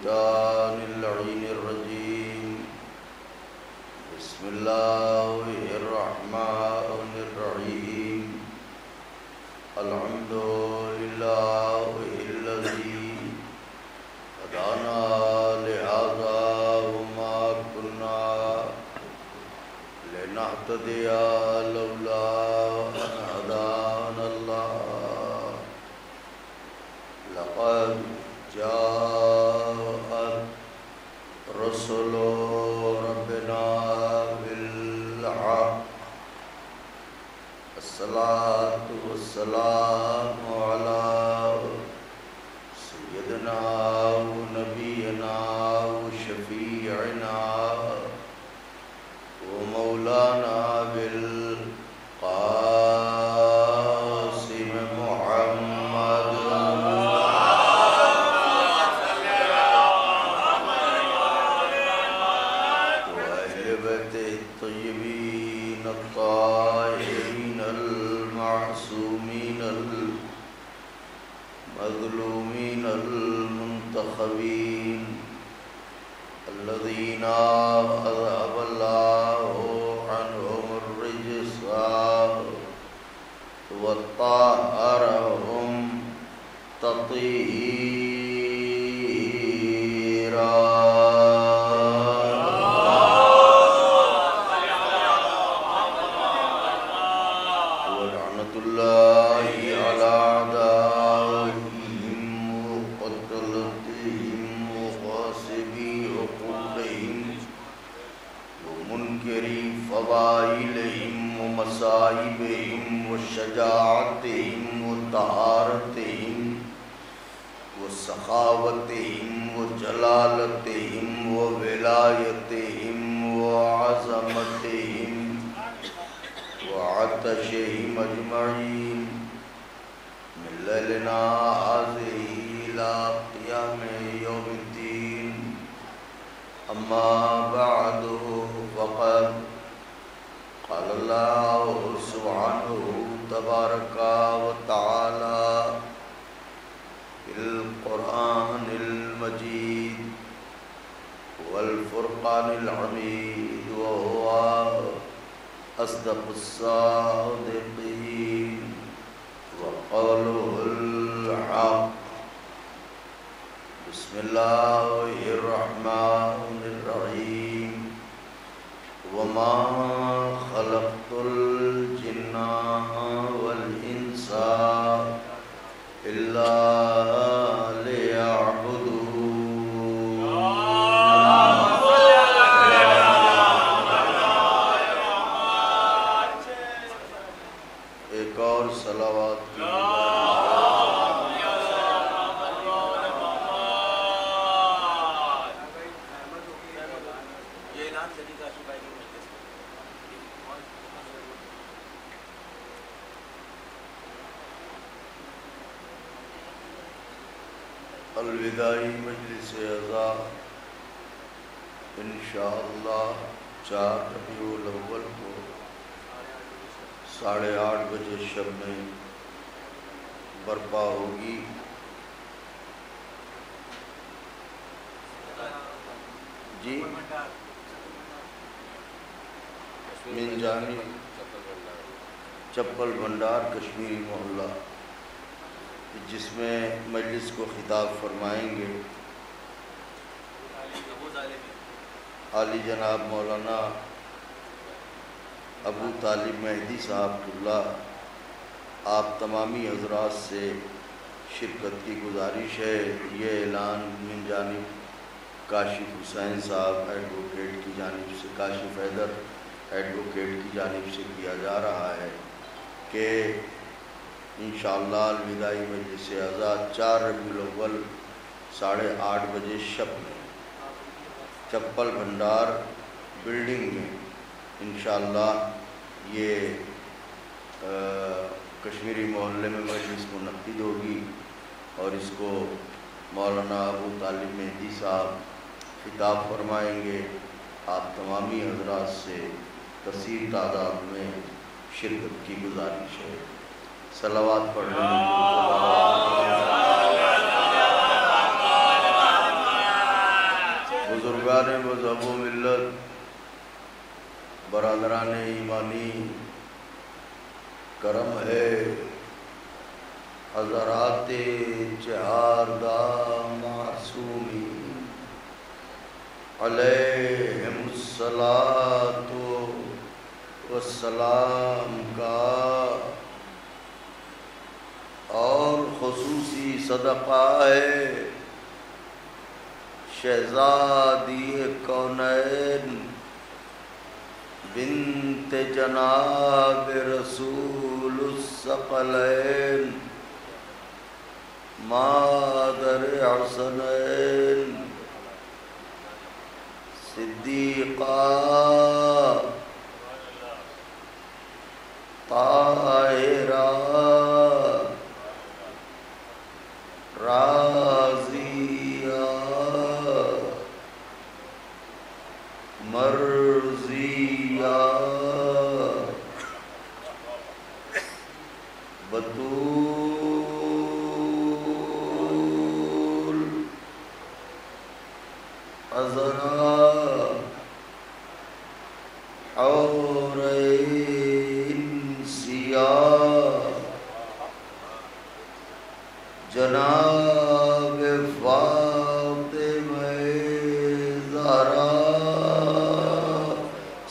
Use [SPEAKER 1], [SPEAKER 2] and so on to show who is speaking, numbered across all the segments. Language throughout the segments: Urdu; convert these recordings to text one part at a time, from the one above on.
[SPEAKER 1] الشيطان اللعين الرجيم بسم الله الرحمن الرحيم الحمد لله الذي هدانا لهذا وما كنا لنهتدي لولا أن هدانا الله لقد جاءت رسل ربنا بالحق الصلاة والسلام على سيدنا ونبينا وشفيعنا ومولانا بالقاسم محمد وأهل بيته الطيبين الطاهرين المعصومين المظلومين المنتخبين الذين أذهب الله عنهم الرجس وطهرهم تطهيرا ولعنة الله على أعدائهم وقتلتهم وغاصبي حقوقهم ومنكري فضائلهم ومصائبهم وشجاعتهم وطهارتهم وسخاوتهم وجلالتهم وولايتهم وعظمتهم وعطشهم أجمعين من ليلنا هذه إلى قيام يوم الدين أما بعد فقد قال الله سبحانه تبارك وتعالى في القرآن المجيد والفرقان الحميد وهو أصدق الصادقين وقوله الحق بسم الله الرحمن الرحيم وما خلقت الجن والإنس إلا ليعبدون ایک اور صلوات کی الوداعی مجلس عزا انشاءاللہ 4 ربیع الاول کو 8:30 بجے شب میں برپا ہوگی۔ جی من جانب چپل بھنڈار کشمیری محلہ، جس میں مجلس کو خطاب فرمائیں گے عالی جناب مولانا ابو طالب مہدی صاحب اللہ۔ آپ تمامی حضرات سے شرکت کی گزارش ہے۔ یہ اعلان من جانب کاشف حسین صاحب ایڈوکیٹ کی جانب سے، کاشف حیدر ایڈوکیٹ کی جانب سے کیا جا رہا ہے کہ انشاءاللہ الوداعی مجلس عزا 4 ربیع الاول 8:30 بجے شب میں چپل بھنڈار بلڈنگ میں انشاءاللہ یہ کشمیری محلے میں مجلس منعقد ہوگی، اور اس کو مولانا ابو طالب مہدی صاحب خطاب فرمائیں گے۔ آپ تمامی حضرات سے کثیر تعداد میں شرکت کی گزارش ہے۔ صلوات پڑھنے میں ملت، برادران ایمانی، کرم ہے حضرات چہاردہ معصومی علیہم الصلاۃ والسلام کا، اور خصوصی صدقہ ہے شہزادی کونین بنت جناب رسول الثقلین مادر حسنین صدیقہ طاہرہ راضیہ مرضیہ بطول عذرا عورین سیاہ جناب فاطمہ زہرا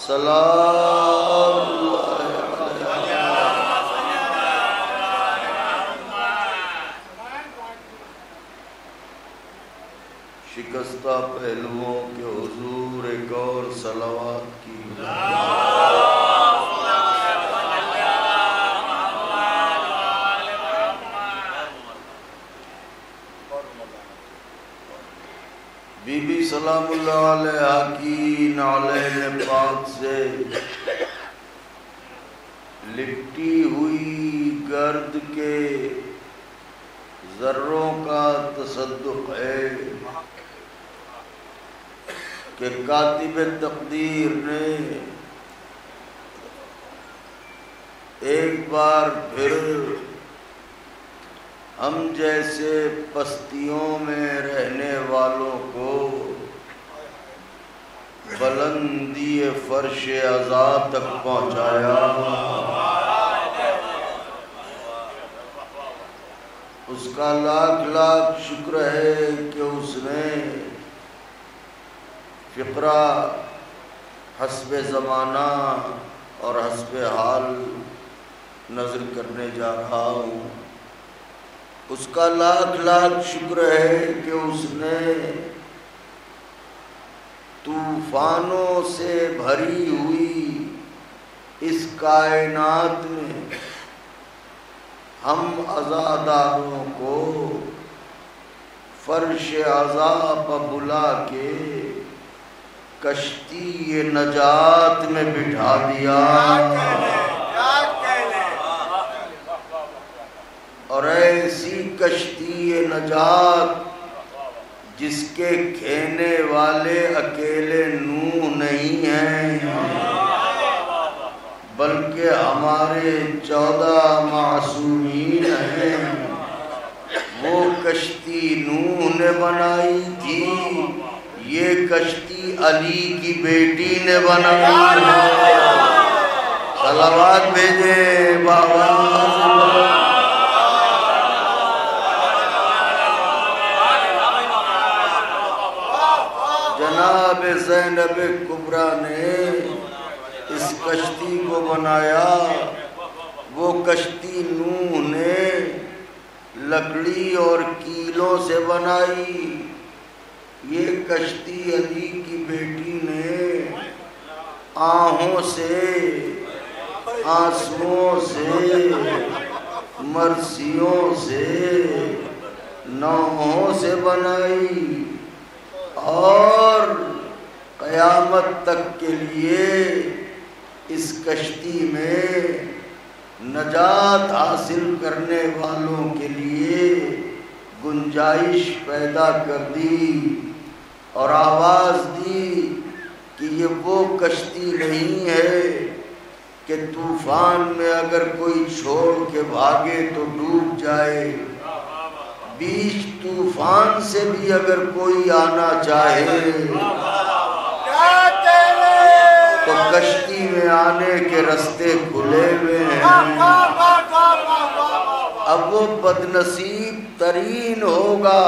[SPEAKER 1] سلام شکستہ پہلوؤں کے حضور ایک اور صلوات کی بی بی سلام اللہ علیہ کی نعلین پاک سے لپٹی ہوئی گرد کے ذروں کا تصدق ہے کہ کاتب تقدیر نے ایک بار پھر ہم جیسے پستیوں میں رہنے والوں کو بلندی فرش عزا تک پہنچایا۔ اس کا لاکھ لاکھ شکر ہے کہ اس نے فقرہ حسب زمانہ اور حسب حال نظر کرنے جا رہا ہوں۔ اس کا لاکھ لاکھ شکر ہے کہ اس نے طوفانوں سے بھری ہوئی اس کائنات میں ہم عزاداروں کو فرش عزا پر بلا کے کشتی نجات میں بٹھا دیا، اور ایسی کشتی نجات جس کے کھینے والے اکیلے نوح نہیں ہیں بلکہ ہمارے 14 معصومین ہیں۔ وہ کشتی نوح نے بنائی تھی، یہ کشتی علی کی بیٹی نے بنائی ہے۔ صلوات بھیجے بابا۔ جناب زینب کبریٰ نے اس کشتی کو بنایا، وہ کشتی نوح نے لکڑی اور کیلوں سے بنائی، یہ کشتی علی کی بیٹی نے آہوں سے، آنسوؤں سے، مرثیوں سے، نوحوں سے بنائی، اور قیامت تک کے لیے اس کشتی میں نجات حاصل کرنے والوں کے لیے گنجائش پیدا کر دی، اور آواز دی کہ یہ وہ کشتی نہیں ہے کہ طوفان میں اگر کوئی چھوڑ کے بھاگے تو ڈوب جائے، بیچ طوفان سے بھی اگر کوئی آنا چاہے کشتی میں آنے کے راستے کھلے ہوئے ہیں۔ اب وہ بدنصیب ترین ہوگا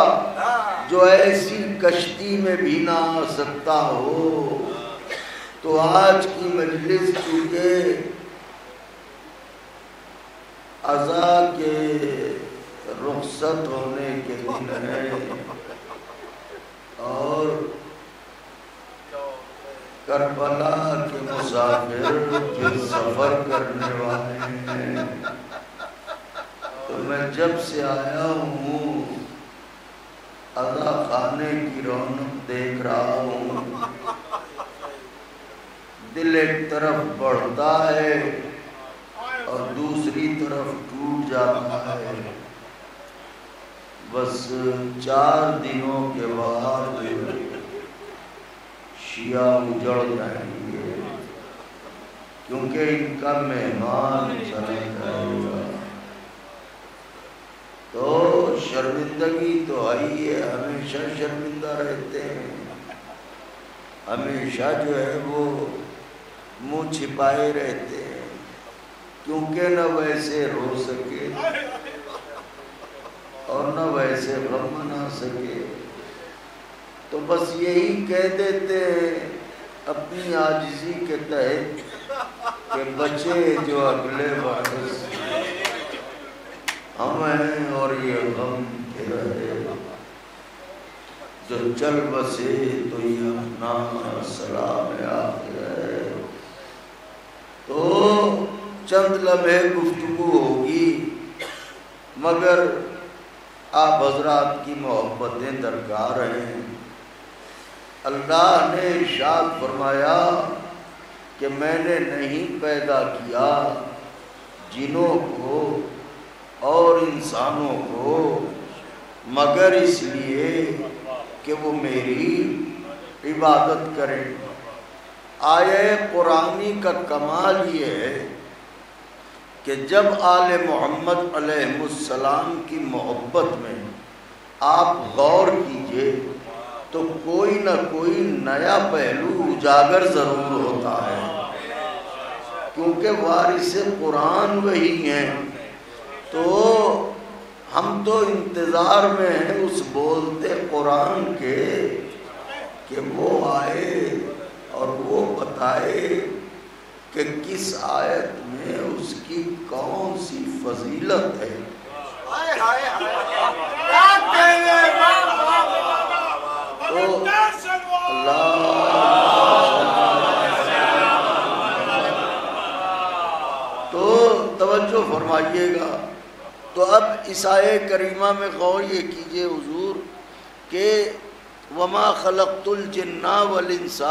[SPEAKER 1] جو ایسی کشتی میں بھی نہ آ سکتا ہو۔ تو آج کی مجلس چونکہ عزا کے رخصت ہونے کے دن ہے اور کربلا کے مسافر پھر سفر کرنے والے ہیں، تو میں جب سے آیا ہوں عزا خانے کی رونق دیکھ رہا ہوں، دل ایک طرف بڑھتا ہے اور دوسری طرف ٹوٹ جاتا ہے۔ بس 4 دنوں کے بعد شیعہ اجڑ جائیں گے، کیونکہ ان کا مہمان چلا جائے گا۔ تو شرمندگی تو آئی ہے، ہمیشہ شرمندہ رہتے ہیں، ہمیشہ جو ہے وہ منہ چھپائے رہتے ہیں، کیونکہ نہ ویسے رو سکے اور نہ ویسے غم منا سکے، تو بس یہی کہہ دیتے ہیں اپنی عاجزی کے تحت کہ بچے جو اگلے برس ہم ہیں اور یہ غم کے رہے، جو چل بسے تو یہ اپنا سلام آخر ہے۔ تو چند لمحے گفتگو ہوگی، مگر آپ حضرات کی محبتیں درکار ہیں۔ اللہ نے ارشاد فرمایا کہ میں نے نہیں پیدا کیا جنوں کو اور انسانوں کو مگر اس لیے کہ وہ میری عبادت کریں۔ آیہ قرآنی کا کمال یہ ہے کہ جب آل محمد علیہ السلام کی محبت میں آپ غور کیجئے تو کوئی نہ کوئی نیا پہلو اجاگر ضرور ہوتا ہے، کیونکہ وارث قرآن وہی ہیں۔ تو ہم تو انتظار میں ہیں اس بولتے قرآن کے کہ وہ آئے اور وہ بتائے کہ کس آیت میں اس کی کون سی فضیلت ہے۔ تو تو توجہ فرمائیے گا۔ تو اب اس آیہ کریمہ میں غور یہ کیجئے حضور کہ وما خلقت الجن والانس،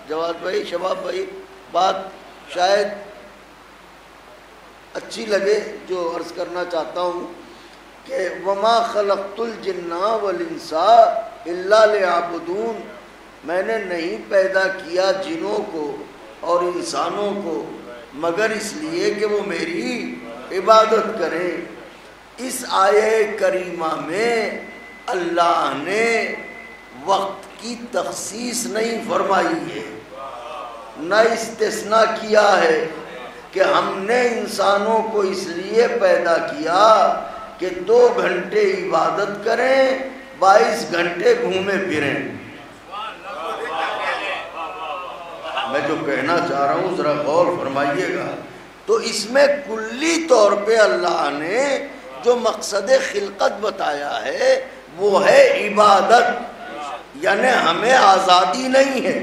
[SPEAKER 1] جواد بھائی، شباب بھائی، بات شاید اچھی لگے جو عرض کرنا چاہتا ہوں کہ وما خلقت الجن والانس الا لیعبدون، میں نے نہیں پیدا کیا جنوں کو اور انسانوں کو مگر اس لیے کہ وہ میری عبادت کریں۔ اس آیہ کریمہ میں اللہ نے وقت کی تخصیص نہیں فرمائی ہے، نہ استثناء کیا ہے کہ ہم نے انسانوں کو اس لیے پیدا کیا کہ 2 گھنٹے عبادت کریں، 22 گھنٹے گھومے پھریں۔ میں جو کہنا چاہ رہا ہوں ذرا غور فرمائیے گا۔ تو اس میں کلی طور پہ اللہ نے جو مقصد خلقت بتایا ہے وہ ہے عبادت، یعنی ہمیں آزادی نہیں ہے،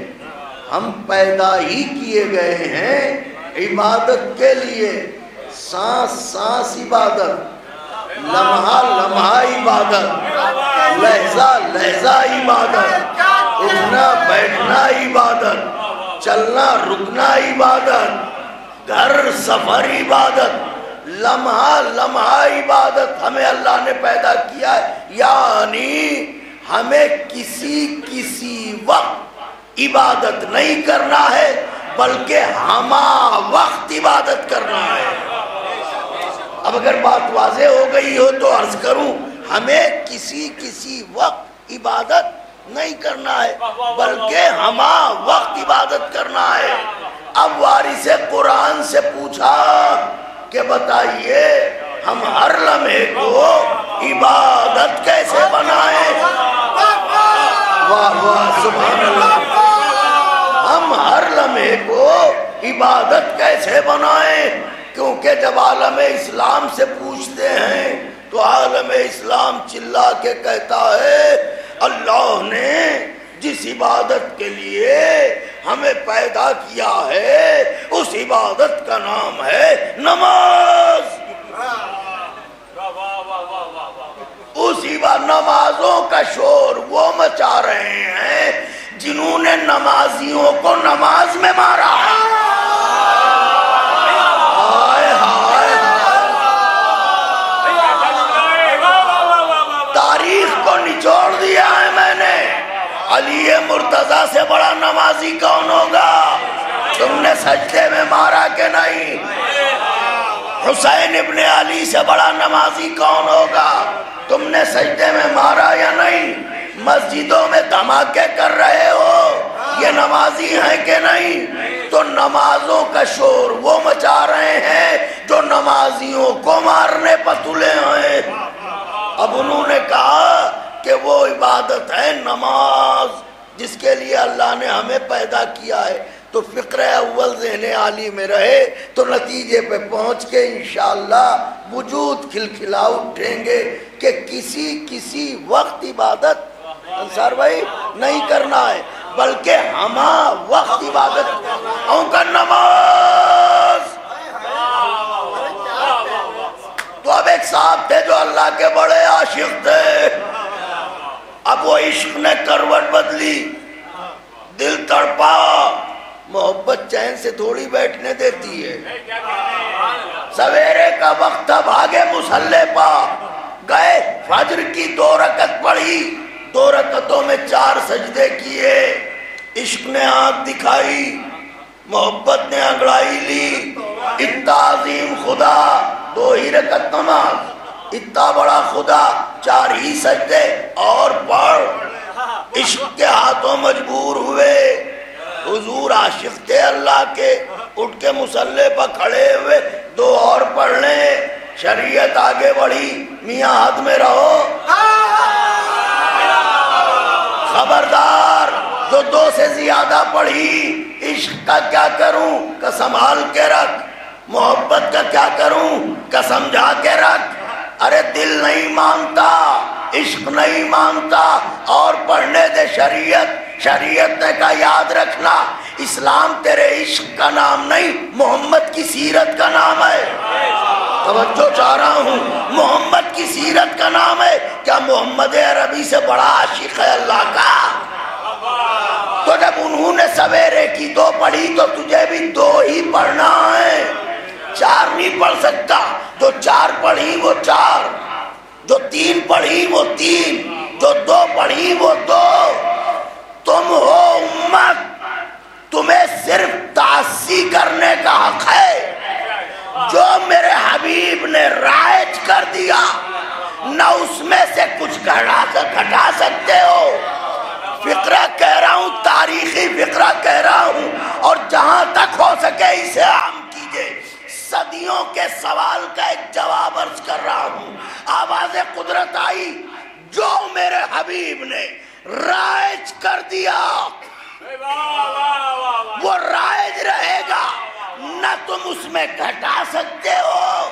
[SPEAKER 1] ہم پیدا ہی کیے گئے ہیں عبادت کے لیے۔ سانس سانس عبادت، لمحہ لمحہ عبادت، لحظہ لحظہ عبادت، اٹھنا بیٹھنا عبادت، چلنا رکنا عبادت، گھر سفر عبادت، لمحہ لمحہ عبادت ہمیں اللہ نے پیدا کیا ہے۔ یعنی ہمیں کسی وقت عبادت نہیں کرنا ہے بلکہ ہما وقت عبادت کرنا ہے۔ اب اگر بات واضح ہو گئی ہو تو عرض کروں، ہمیں کسی وقت عبادت نہیں کرنا ہے بلکہ ہما وقت عبادت کرنا ہے۔ اب وارث قرآن سے پوچھا کہ بتائیے ہم ہر لمحے کو عبادت کیسے بنائیں؟ واہ واہ سبحان اللہ. ہم ہر لمحے کو عبادت کیسے بنائیں؟ کیونکہ جب عالم اسلام سے پوچھتے ہیں تو عالم اسلام چلا کے کہتا ہے اللہ نے جس عبادت کے لیے ہمیں پیدا کیا ہے اس عبادت کا نام ہے نماز. اس نمازوں کا شور وہ مچا رہے ہیں جنہوں نے نمازیوں کو نماز میں مارا. تاریخ کو نچوڑ دیا ہے میں نے. علی مرتضیٰ سے بڑا نمازی کون ہوگا؟ تم نے سجدے میں مارا کہ نہیں؟ حسین ابن علی سے بڑا نمازی کون ہوگا؟ تم نے سجدے میں مارا یا نہیں؟ مسجدوں میں دھماکے کر رہے ہو، یہ نمازی ہیں کہ نہیں؟ تو نمازوں کا شور وہ مچا رہے ہیں جو نمازیوں کو مارنے پر تلے ہیں. اب انہوں نے کہا کہ وہ عبادت ہے نماز جس کے لیے اللہ نے ہمیں پیدا کیا ہے. تو فقرہ اول ذہن عالی میں رہے تو نتیجے پہ پہنچ کے انشاءاللہ وجود کھلکھلا اٹھیں گے کہ کسی وقت عبادت انصار بھائی نہیں کرنا ہے بلکہ ہما وقت عبادت ان کا نماز. تو اب ایک صاحب تھے جو اللہ کے بڑے عاشق تھے. اب وہ عشق نے کروٹ بدلی، دل تڑپا. محبت چین سے تھوڑی بیٹھنے دیتی ہے. سویرے کا وقت تھا، بھاگے مصلے پا گئے، فجر کی 2 رکعت پڑھی، 2 رکعتوں میں 4 سجدے کیے. عشق نے آنکھ دکھائی، محبت نے انگڑائی لی. اتنا عظیم خدا 2 ہی رکعت نماز، اتنا بڑا خدا 4 ہی سجدے اور پڑھ. عشق کے ہاتھوں مجبور ہوئے. حضور عاشق تھے اللہ کے، اٹھ کے مصلی پر کھڑے ہوئے 2 اور پڑھ لیں. شریعت آگے بڑھی، میاں حد میں رہو. خبردار جو 2 سے زیادہ پڑھی. عشق کا کیا کروں کہ سنبھال کے رکھ، محبت کا کیا کروں کہ سمجھا کے رکھ. ارے دل نہیں مانتا، عشق نہیں مانتا اور پڑھنے دے شریعت. شریعت نے کہا یاد رکھنا اسلام تیرے عشق کا نام نہیں، محمد کی سیرت کا نام ہے. توجہ چاہ رہا ہوں، محمد کی سیرت کا نام ہے. کیا محمد عربی سے بڑا عاشق ہے اللہ کا؟ تو جب انہوں نے سویرے کی 2 پڑھی تو تجھے بھی 2 ہی پڑھنا ہے، 4 نہیں پڑھ سکتا. جو 4 پڑھی وہ 4، جو 3 پڑھی وہ 3، جو 2 پڑھی وہ 2. تم ہو امت، تمہیں صرف تعصی کرنے کا حق ہے. جو میرے حبیب نے رائج کر دیا نہ اس میں سے کچھ گھٹا سکتے ہو. فقرہ کہہ رہا ہوں، تاریخی فقرہ کہہ رہا ہوں، اور جہاں تک ہو سکے اسے عام کیجئے. صدیوں کے سوال کا ایک جواب عرض کر رہا ہوں. آواز قدرت آئی، جو میرے حبیب نے رائج کر دیا وہ رائج رہے گا. نہ تم اس میں گھٹا سکتے ہو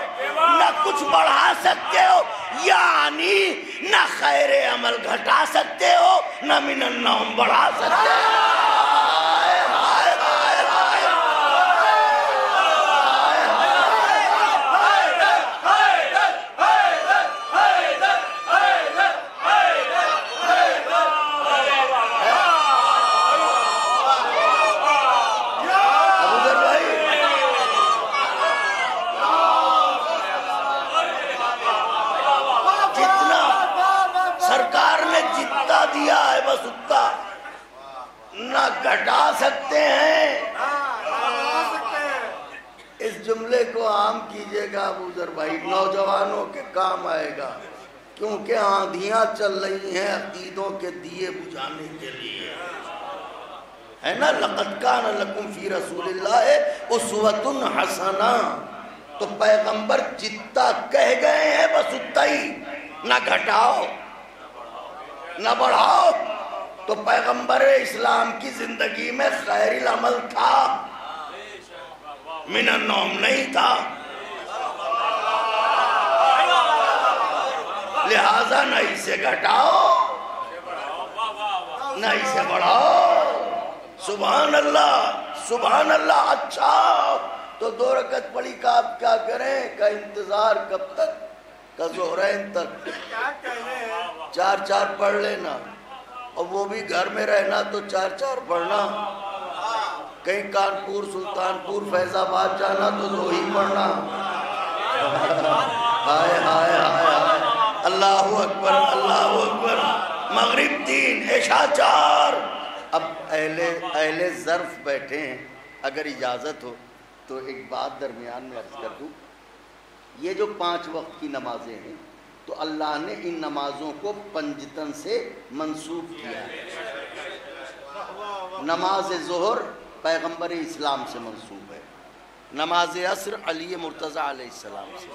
[SPEAKER 1] نہ کچھ بڑھا سکتے ہو، یعنی نہ خیر عمل گھٹا سکتے ہو نہ من النوم بڑھا سکتے ہو. دیا ہے بس اتنا، نہ گھٹا سکتے ہیں. اس جملے کو عام کیجئے گا ابو ذر بھائی، نوجوانوں کے کام آئے گا، کیونکہ آندھیاں چل رہی ہیں عقیدوں کے دیے بجھانے کے لیے. ہے نا، لقد کان لکم فی رسول اللہ اسوۃ حسنہ. تو پیغمبر جتنا کہہ گئے ہیں بس اتنا ہی، نہ گھٹاؤ نہ بڑھاؤ. تو پیغمبر اسلام کی زندگی میں خیر العمل تھا، من النوم نہیں تھا. لہذا نہ اسے گھٹاؤ نہ اسے بڑھاؤ. سبحان اللہ سبحان اللہ. اچھا تو 2 رکعت پڑھی کہ آپ کیا کریں؟ کا انتظار کب تک؟ کا ظہرین تک. 4 پڑھ لینا، اور وہ بھی گھر میں رہنا تو 4 پڑھنا. کہیں کانپور سلطانپور فیض آباد جانا تو 2 ہی پڑھنا. ہائے ہائے ہائے، اللہ اکبر اللہ اکبر. مغرب 3، عشاء 4. اب اہل ظرف بیٹھے ہیں، اگر اجازت ہو تو ایک بات درمیان میں عرض کر دوں. یہ جو 5 وقت کی نمازیں ہیں تو اللہ نے ان نمازوں کو پنجتن سے منسوب کیا ہے. نماز ظہر پیغمبر اسلام سے منسوب ہے، نماز عصر علی مرتضیٰ علیہ السلام سے،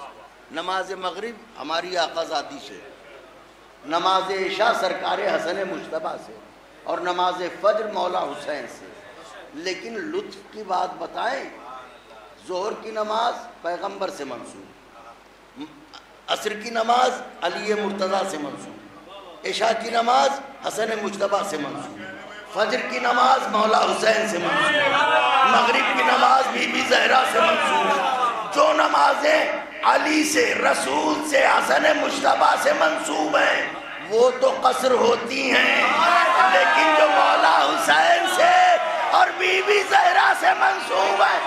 [SPEAKER 1] نماز مغرب ہماری آقا زادی سے، نماز عشاء سرکار حسن مجتبیٰ سے، اور نماز فجر مولا حسین سے. لیکن لطف کی بات بتائیں، ظہر کی نماز پیغمبر سے منسوب، عصر کی نماز علی مرتضیٰ سے منسوب، عشاء کی نماز حسن مجتبیٰ سے منسوب، فجر کی نماز مولا حسین سے منسوب، مغرب کی نماز بی بی زہرا سے منسوب. جو نمازیں علی سے، رسول سے، حسن مجتبیٰ سے منسوب ہیں وہ تو قصر ہوتی ہیں، لیکن جو مولا حسین سے اور بی بی زہرا سے منسوب ہیں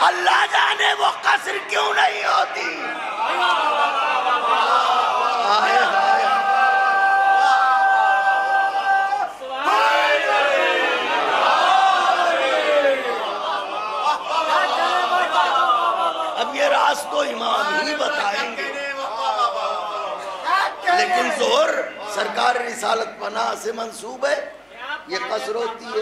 [SPEAKER 1] اللہ جانے وہ قصر کیوں نہیں ہوتی. آئے آئے. اب یہ راز تو امام ہی بتائیں گے، لیکن ظہر سرکار رسالت پناہ سے منسوب ہے، یہ قصر ہوتی ہے.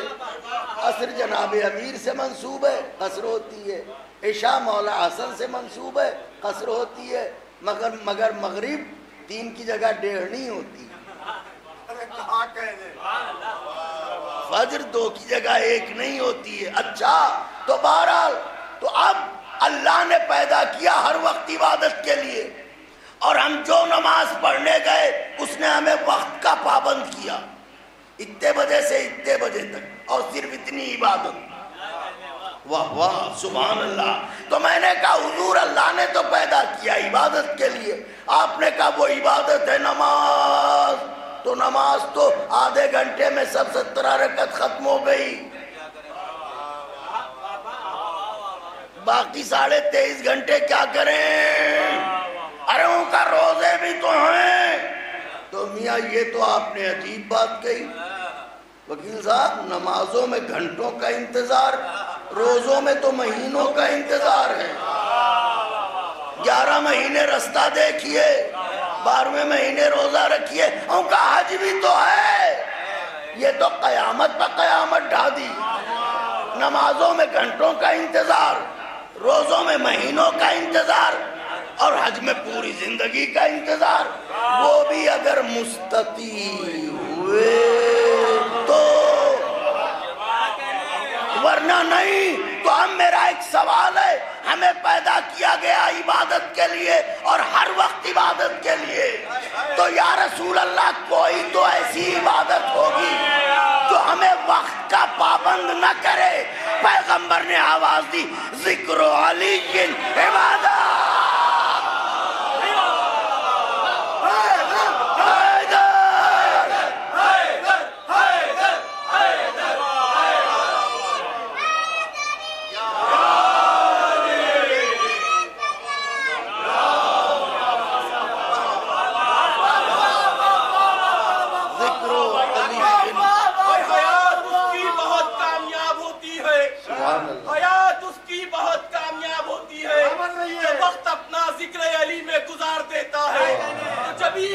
[SPEAKER 1] عصر جناب امیر سے منسوب ہے، قصر ہوتی ہے. عشاء مولا حسن سے منسوب ہے، قصر ہوتی ہے. مگر مغرب 3 کی جگہ 1.5 نہیں ہوتی. فجر 2 کی جگہ 1 نہیں ہوتی ہے. اچھا تو بہرحال تو اب اللہ نے پیدا کیا ہر وقت عبادت کے لیے، اور ہم جو نماز پڑھنے گئے اس نے ہمیں وقت کا پابند کیا، اتنے بجے سے اتنے بجے تک، اور صرف اتنی عبادت. واہ واہ سبحان اللہ. تو میں نے کہا حضور اللہ نے تو پیدا کیا عبادت کے لیے، آپ نے کہا وہ عبادت ہے نماز. تو نماز تو آدھے گھنٹے میں سب 17 رکعت ختم ہو گئی، باقی 23.5 گھنٹے کیا کریں؟ ارے ان کا روزے بھی تو ہیں. تو میاں یہ تو آپ نے عجیب بات کہی. وکیل صاحب نمازوں میں گھنٹوں کا انتظار، روزوں میں تو مہینوں کا انتظار ہے. 11 مہینے رستہ دیکھیے، 12ویں مہینے روزہ رکھیے. ان کا حج بھی تو ہے. یہ تو قیامت پہ قیامت ڈھا دی. نمازوں میں گھنٹوں کا انتظار، روزوں میں مہینوں کا انتظار، اور حج میں پوری زندگی کا انتظار. وہ بھی اگر مستطیع ہوئے تو، ورنہ نہیں. تو ہم میرا ایک سوال ہے، ہمیں پیدا کیا گیا عبادت کے لیے اور ہر وقت عبادت کے لیے. تو یا رسول اللہ کوئی تو ایسی عبادت ہوگی جو ہمیں وقت کا پابند نہ کرے. پیغمبر نے آواز دی ذکر علی عبادت.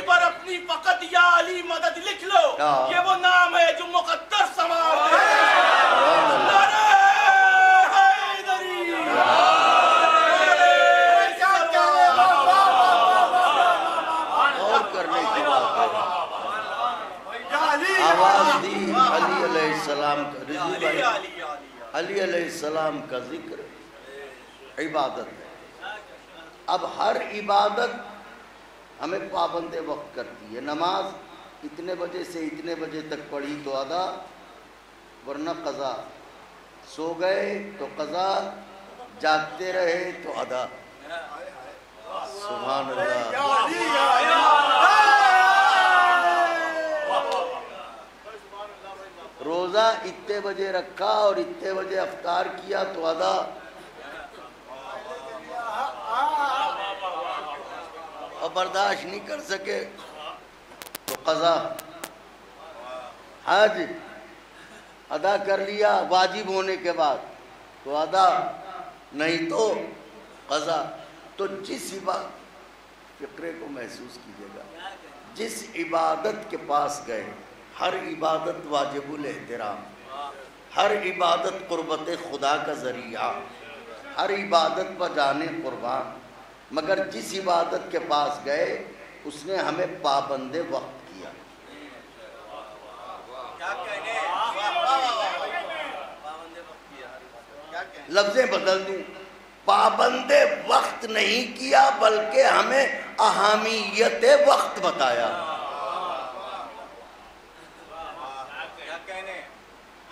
[SPEAKER 2] پر اپنی فقط یا علی مدد لکھ لو، یہ وہ نام ہے جو مقدر سماعت ہے.
[SPEAKER 1] السلام کا علی علیہ السلام کا ذکر عبادت ہے۔ اب ہر عبادت ہمیں پابند وقت کرتی ہے۔ نماز اتنے بجے سے اتنے بجے تک پڑھی تو ادا، ورنہ قضا۔ سو گئے تو قضا، جاگتے رہے تو ادا۔ سبحان اللہ۔ روزہ اتنے بجے رکھا اور اتنے بجے افطار کیا تو ادا۔ اور برداشت نہیں کر سکے تو قضا۔ حج ادا کر لیا واجب ہونے کے بعد تو ادا، نہیں تو قضا۔ تو جس عبادت، فقرے کو محسوس کیجیے گا، جس عبادت کے پاس گئے، ہر عبادت واجب الاحترام، ہر عبادت قربت خدا کا ذریعہ، ہر عبادت پر جانے قربان، مگر جس عبادت کے پاس گئے اس نے ہمیں پابند وقت کیا۔ لفظیں بدل دوں، پابند وقت نہیں کیا بلکہ ہمیں اہمیت وقت بتایا۔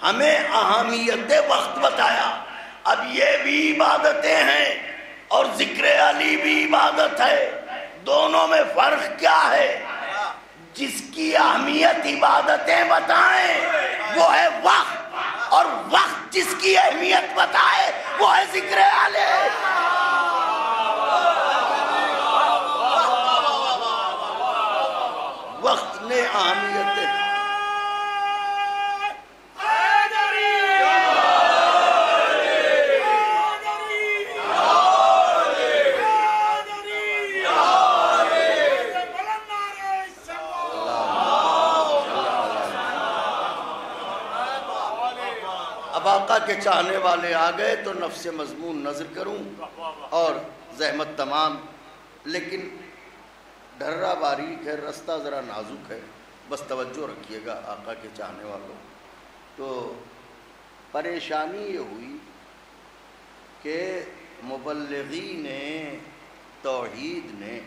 [SPEAKER 1] ہمیں اہمیت وقت بتایا۔ اب یہ بھی عبادتیں ہیں اور ذکر علی بھی عبادت ہے، دونوں میں فرق کیا ہے؟ جس کی اہمیت عبادتیں بتائیں وہ ہے وقت، اور وقت جس کی اہمیت بتائے وہ ہے ذکر علی۔ وقت نے اہمیت آقا کے چاہنے والے آ گئے تو نفس مضمون نظر کروں اور زحمت تمام، لیکن ڈھرا باریک ہے، رستہ ذرا نازک ہے، بس توجہ رکھیے گا آقا کے چاہنے والوں۔ تو پریشانی یہ ہوئی کہ مبلغین توحید نے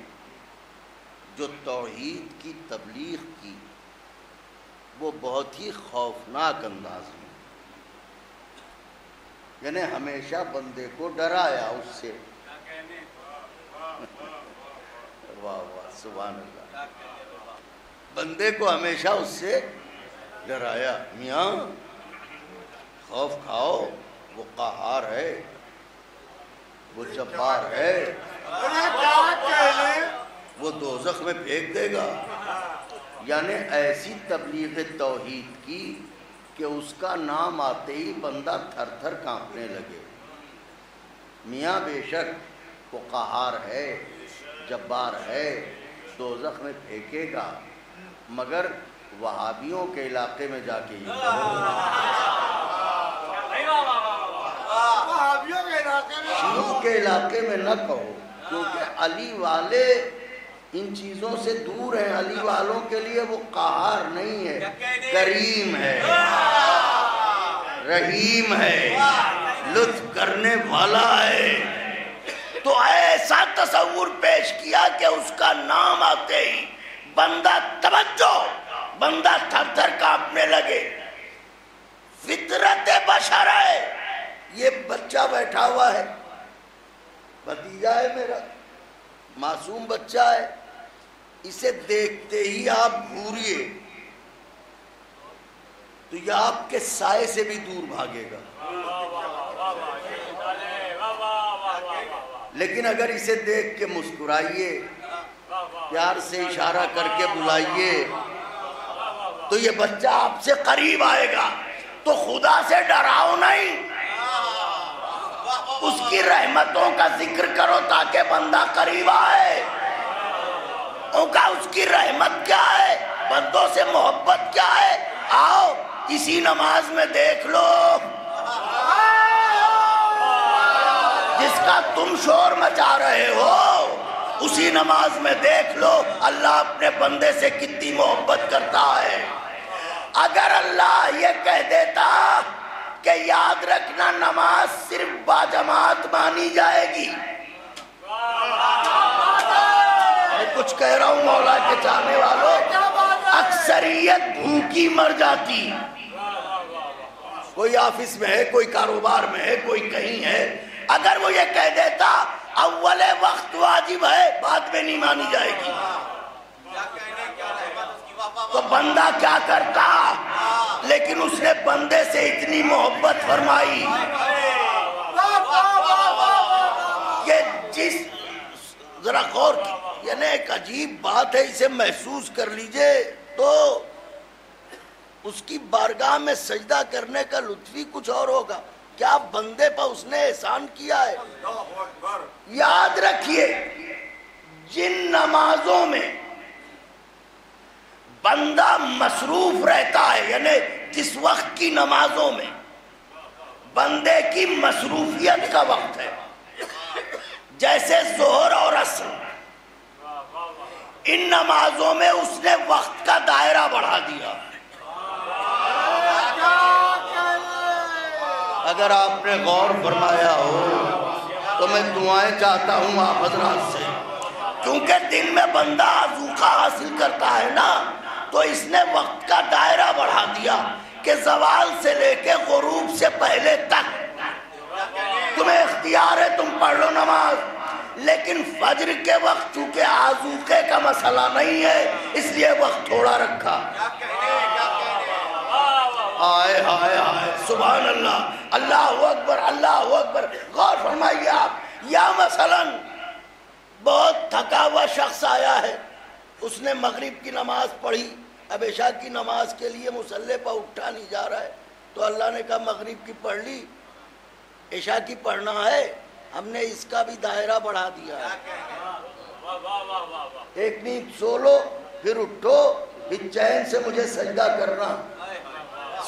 [SPEAKER 1] جو توحید کی تبلیغ کی وہ بہت ہی خوفناک انداز میں، یعنی ہمیشہ بندے کو ڈرایا اس سے۔ واہ واہ سبحان اللہ۔ بندے کو ہمیشہ اس سے ڈرایا، میاں خوف کھاؤ، وہ قہار ہے، وہ جبار ہے، وہ دوزخ میں پھینک دے گا۔ یعنی ایسی تبلیغ توحید کی کہ اس کا نام آتے ہی بندہ تھر تھر کانپنے لگے۔ میاں بے شک وہ قہار ہے، جبار ہے، دوزخ میں پھینکے گا، مگر وہابیوں کے علاقے میں جا کے شیعوں کے علاقے میں نہ کہو، کیونکہ علی والے ان چیزوں سے دور ہیں۔ علی والوں کے لیے وہ قہار نہیں ہے، کریم ہے، رحیم ہے، لطف کرنے والا ہے۔ تو ایسا تصور پیش کیا کہ اس کا نام آتے ہی بندہ توجہ، بندہ تھر تھر کانپنے لگے۔ فطرت بشر ہے، یہ بچہ بیٹھا ہوا ہے، بھتیجا ہے میرا، معصوم بچہ ہے، اسے دیکھتے ہی آپ گھوریے تو یہ آپ کے سائے سے بھی دور بھاگے گا۔ لیکن اگر اسے دیکھ کے مسکرائیے، پیار سے اشارہ کر کے بلائیے تو یہ بچہ آپ سے قریب آئے گا۔ تو خدا سے ڈراؤ نہیں، اس کی رحمتوں کا ذکر کرو تاکہ بندہ قریب آئے۔ اس کی رحمت کیا ہے، بندوں سے محبت کیا ہے، آؤ اسی نماز میں دیکھ لو۔ جس کا تم شور مچا رہے ہو اسی نماز میں دیکھ لو اللہ اپنے بندے سے کتنی محبت کرتا ہے۔ اگر اللہ یہ کہہ دیتا کہ یاد رکھنا نماز صرف باجماعت مانی جائے گی، میں کچھ کہہ رہا ہوں مولا کے چاہنے والوں، اکثریت بھوکی مر جاتی. کوئی آفس میں ہے، کوئی کاروبار میں ہے، کوئی کہیں ہے، اگر وہ یہ کہہ دیتا اول وقت واجب ہے بعد میں نہیں مانی جائے گی، تو بندہ کیا کرتا؟ لیکن اس نے بندے سے اتنی محبت فرمائی کہ جس ذرا غور کی، یعنی ایک عجیب بات ہے، اسے محسوس کر لیجئے تو اس کی بارگاہ میں سجدہ کرنے کا لطف ہی کچھ اور ہوگا. کیا بندے پر اس نے احسان کیا ہے. یاد رکھیے جن نمازوں میں بندہ مصروف رہتا ہے، یعنی جس وقت کی نمازوں میں بندے کی مصروفیت کا وقت ہے، جیسے ظہر اور عصر، ان نمازوں میں اس نے وقت کا دائرہ بڑھا دیا. اگر آپ نے غور فرمایا ہو تو میں دعائیں چاہتا ہوں آپ حضرات سے، کیونکہ دن میں بندہ ذوقہ حاصل کرتا ہے نا، تو اس نے وقت کا دائرہ بڑھا دیا کہ زوال سے لے کے غروب سے پہلے تک تمہیں اختیار ہے، تم پڑھ لو نماز. لیکن فجر کے وقت چونکہ آذوقے کا مسئلہ نہیں ہے، اس لیے وقت تھوڑا رکھا. آئے ہائے ہائے سبحان اللہ، اللہ اکبر اللہ اکبر. غور فرمائیے آپ، یا مثلا بہت تھکا ہوا شخص آیا ہے، اس نے مغرب کی نماز پڑھی، اب عشاء کی نماز کے لیے مصلی پر اٹھا نہیں جا رہا ہے، تو اللہ نے کہا مغرب کی پڑھ لی، عشاء کی پڑھنا ہے، ہم نے اس کا بھی دائرہ بڑھا دیا ہے. ایک نیند سو لو پھر اٹھو، پھر چین سے مجھے سجدہ کرنا.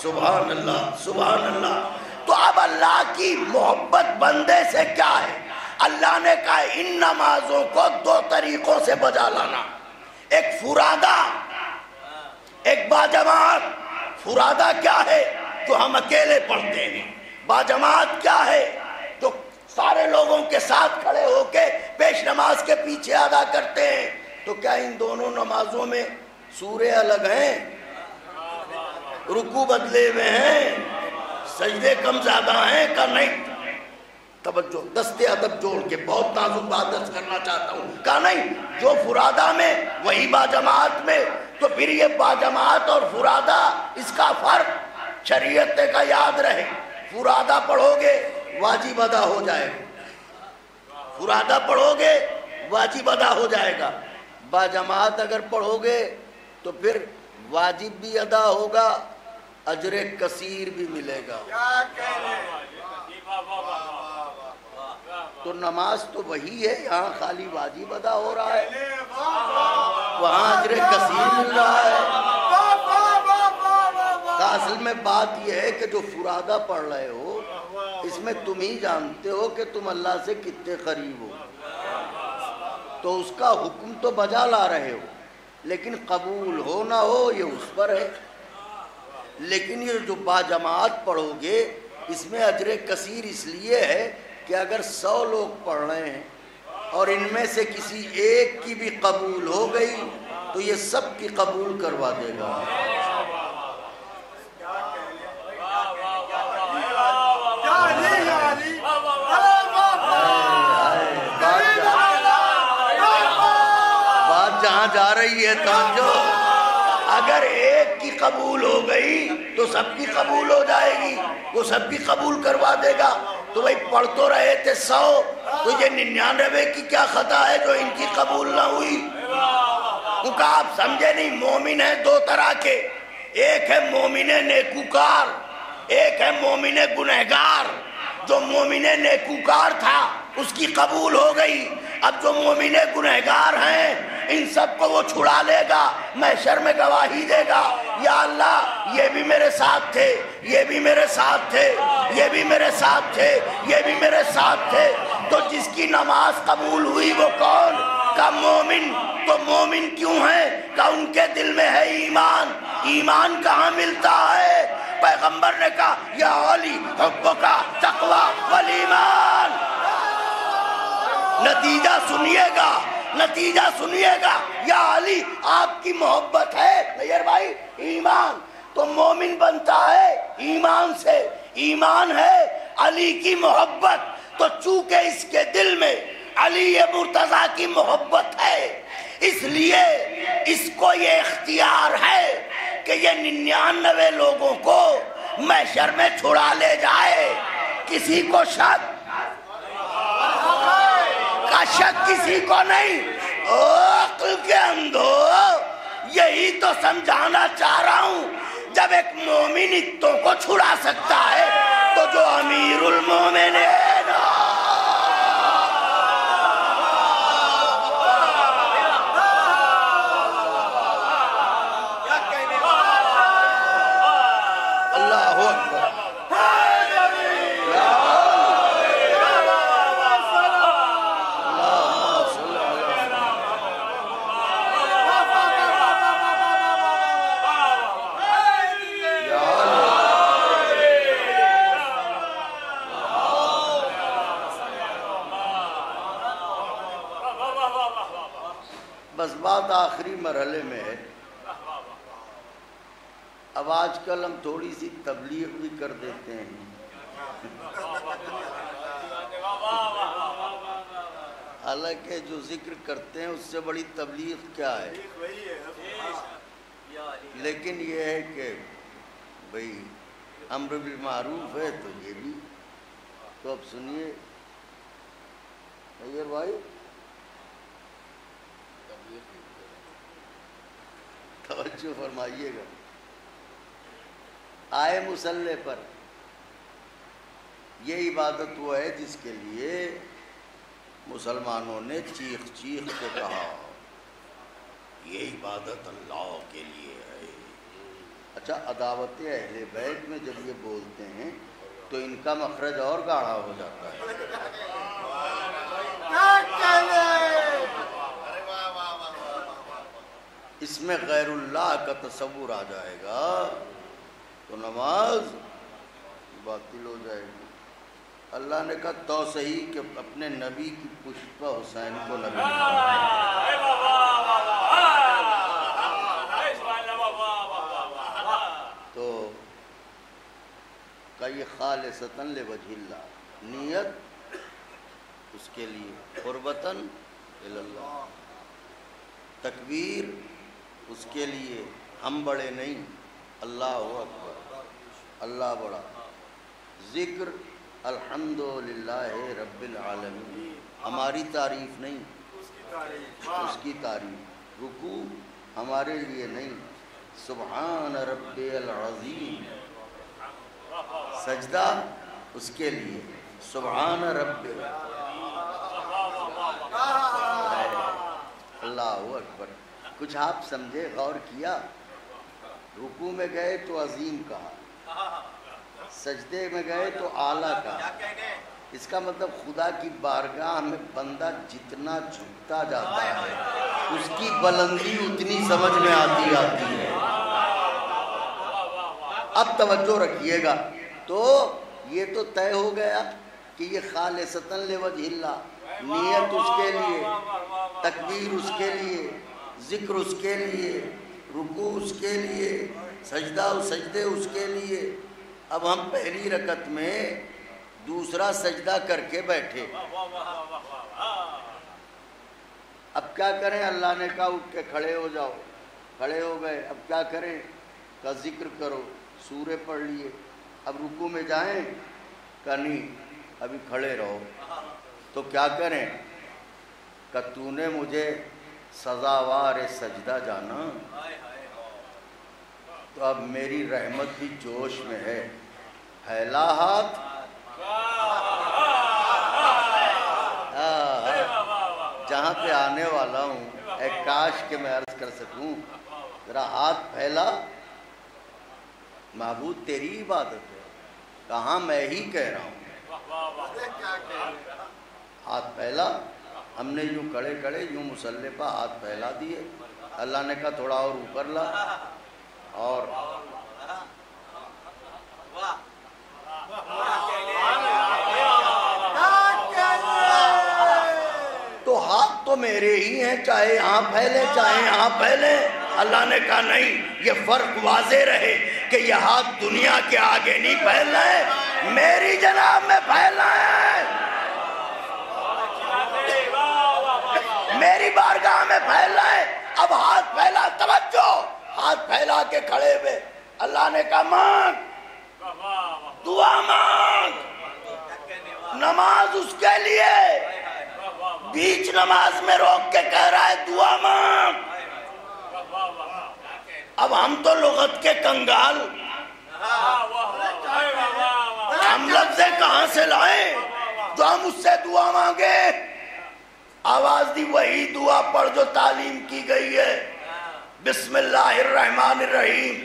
[SPEAKER 1] سبحان اللہ سبحان اللہ. تو اب اللہ کی محبت بندے سے کیا ہے؟ اللہ نے کہا ان نمازوں کو دو طریقوں سے بجا لانا، ایک فرادہ ایک باجماعت. فرادہ کیا ہے؟ جو ہم اکیلے پڑھتے ہیں. باجماعت کیا ہے؟ جو سارے لوگوں کے ساتھ کھڑے ہو کے پیش نماز کے پیچھے ادا کرتے ہیں. تو کیا ان دونوں نمازوں میں سورے الگ ہیں؟ رکوع بدلے ہوئے ہیں؟ سجدے کم زیادہ ہیں کا نہیں؟ توجہ، دستے ادب جوڑ کے بہت نازک بات درس کرنا چاہتا ہوں. کہا نہیں، جو فرادہ میں وہی باجماعت میں. تو پھر یہ باجماعت اور فرادہ، اس کا فرق شریعت کا یاد رہے. فرادہ پڑھو گے واجب ادا ہو جائے گا، فرادہ پڑھو گے واجب ادا ہو جائے گا. باجماعت اگر پڑھو گے تو پھر واجب بھی ادا ہوگا، اجر کثیر بھی ملے گا. تو نماز تو وہی ہے، یہاں خالی واجب ادا ہو رہا ہے، وہاں اجر کثیر مل رہا ہے. اصل میں بات یہ ہے کہ جو فرادہ پڑھ رہے ہو اس میں تم ہی جانتے ہو کہ تم اللہ سے کتنے قریب ہو، تو اس کا حکم تو بجا لا رہے ہو، لیکن قبول ہو نہ ہو یہ اس پر ہے. لیکن یہ جو باجماعت پڑھو گے اس میں اجر کثیر اس لیے ہے کہ اگر 100 لوگ پڑھ رہے ہیں اور ان میں سے کسی ایک کی بھی قبول ہو گئی تو یہ سب کی قبول کروا دے گا. بات جہاں جا رہی ہے توجہ، اگر ایک کی قبول ہو گئی تو سب کی قبول ہو جائے گی، وہ سب کی قبول کروا دے گا. تو بھائی پڑھ تو رہے تھے 100، تو یہ 99 کی کیا خطا ہے جو ان کی قبول نہ ہوئی؟ کیونکہ آپ سمجھے نہیں، مومن ہیں دو طرح کے، ایک ہے مومن نیکوکار، ایک ہے مومن گنہگار. جو مومن نیکوکار تھا اس کی قبول ہو گئی. اب جو مومن گنہگار ہیں ان سب کو وہ چھڑا لے گا، محشر میں گواہی دے گا، یا اللہ یہ بھی میرے ساتھ تھے، یہ بھی میرے ساتھ تھے، یہ بھی میرے ساتھ تھے، یہ بھی میرے ساتھ تھے. تو جس کی نماز قبول ہوئی وہ کون کا؟ مومن. تو مومن کیوں ہیں؟ کہ ان کے دل میں ہے ایمان. ایمان کہاں ملتا ہے؟ پیغمبر نے کہا یا علی حبک تقوی والایمان. نتیجہ سنیے گا. یا علی آپ کی محبت ہے طاہر بھائی ایمان. تو مومن بنتا ہے ایمان سے. ایمان ہے علی کی محبت. تو چونکہ اس کے دل میں علی مرتضیٰ کی محبت ہے اس لیے اس کو یہ اختیار ہے کہ یہ 99 لوگوں کو محشر میں چھڑا لے جائے. کسی کو شک کسی کو نہیں. عقل کے اندھو یہی تو سمجھانا چاہ رہا ہوں. جب ایک مومن اتوں کو چھڑا سکتا ہے تو جو امیر المومن ہے آخری مرحلے میں ہے. اب آج کل ہم تھوڑی سی تبلیغ بھی کر دیتے ہیں. حالانکہ جو ذکر کرتے ہیں اس سے بڑی تبلیغ کیا ہے. لیکن یہ ہے کہ بھئی امر بالمعروف ہے تو یہ بھی. تو اب سنیے طاہر بھائی توجہ فرمائیے گا. آئے مصلی پر یہ عبادت وہ ہے جس کے لیے مسلمانوں نے چیخ چیخ کے کہا یہ عبادت اللہ کے لیے ہے. اچھا عداوت اہل بیت میں جب یہ بولتے ہیں تو ان کا مخرج اور گاڑھا ہو جاتا ہے. اس میں غیر اللہ کا تصور آ جائے گا تو نماز باطل ہو جائے گی. اللہ نے کہا تو صحیح کہ اپنے نبی کی پشت پر حسین کو نبی تو کہ یہ خالصتاً لوجہ اللہ. نیت اس کے لیے قربتاً اللہ. تکبیر اس کے لیے ہم بڑے نہیں اللہ اکبر اللہ بڑا. ذکر الحمدللہ رب العالمین ہماری تعریف نہیں اس کی تعریف. رکوع ہمارے لیے نہیں سبحان رب العظیم. سجدہ اس کے لیے سبحان رب اللہ اکبر. کچھ آپ سمجھے غور کیا؟ رکوع میں گئے تو عظیم کہا, سجدے میں گئے تو اعلیٰ کہا. اس کا مطلب خدا کی بارگاہ میں بندہ جتنا جھکتا جاتا ہے اس کی بلندی اتنی سمجھ میں آتی ہے. اب توجہ رکھیے گا. تو یہ تو طے ہو گیا کہ یہ خالصتاً لوجہ اللہ, نیت اس کے لیے, تکبیر اس کے لیے, ذکر اس کے لیے, رکوع اس کے لیے, سجدہ و سجدے اس کے لیے. اب ہم پہلی رکعت میں دوسرا سجدہ کر کے بیٹھے, اب کیا کریں؟ اللہ نے کہا اٹھ کے کھڑے ہو جاؤ. کھڑے ہو گئے. اب کیا کریں؟ کا ذکر کرو, سورے پڑھ لیے. اب رکوع میں جائیں کہ نہیں ابھی کھڑے رہو. تو کیا کریں؟ کہ تو نے مجھے سزاوار سجدہ جانا تو اب میری رحمت بھی جوش میں ہے. پھیلا ہاتھ جہاں پہ آنے والا ہوں اے کاش کہ میں عرض کر سکوں ذرا ہاتھ پھیلا. معبود تیری عبادت ہے, کہاں میں ہی کہہ رہا ہوں. ہاتھ پھیلا ہم نے یوں کھڑے کھڑے یوں مصلی پہ ہاتھ پھیلا دیے. اللہ نے کہا تھوڑا اور اوپر لا. اور تو ہاتھ تو میرے ہی ہیں، چاہے یہاں پھیلے چاہے یہاں پھیلے. اللہ نے کہا نہیں، یہ فرق واضح رہے کہ یہ ہاتھ دنیا کے آگے نہیں پھیلنا ہے، میری جناب میں پھیلنا ہے، میری بارگاہ میں پھیلنا ہے. اب ہاتھ پھیلا، توجہ، ہاتھ پھیلا کے کھڑے ہوئے اللہ نے کہا مانگ، دعا مانگ. نماز اس کے لیے بیچ نماز میں روک کے کہہ رہا ہے دعا مانگ. اب ہم تو لغت کے کنگال، ہم لفظیں کہاں سے لائیں جو ہم اس سے دعا مانگے. آواز دی وہی دعا پڑھ جو تعلیم کی گئی ہے. بسم اللہ الرحمن الرحیم.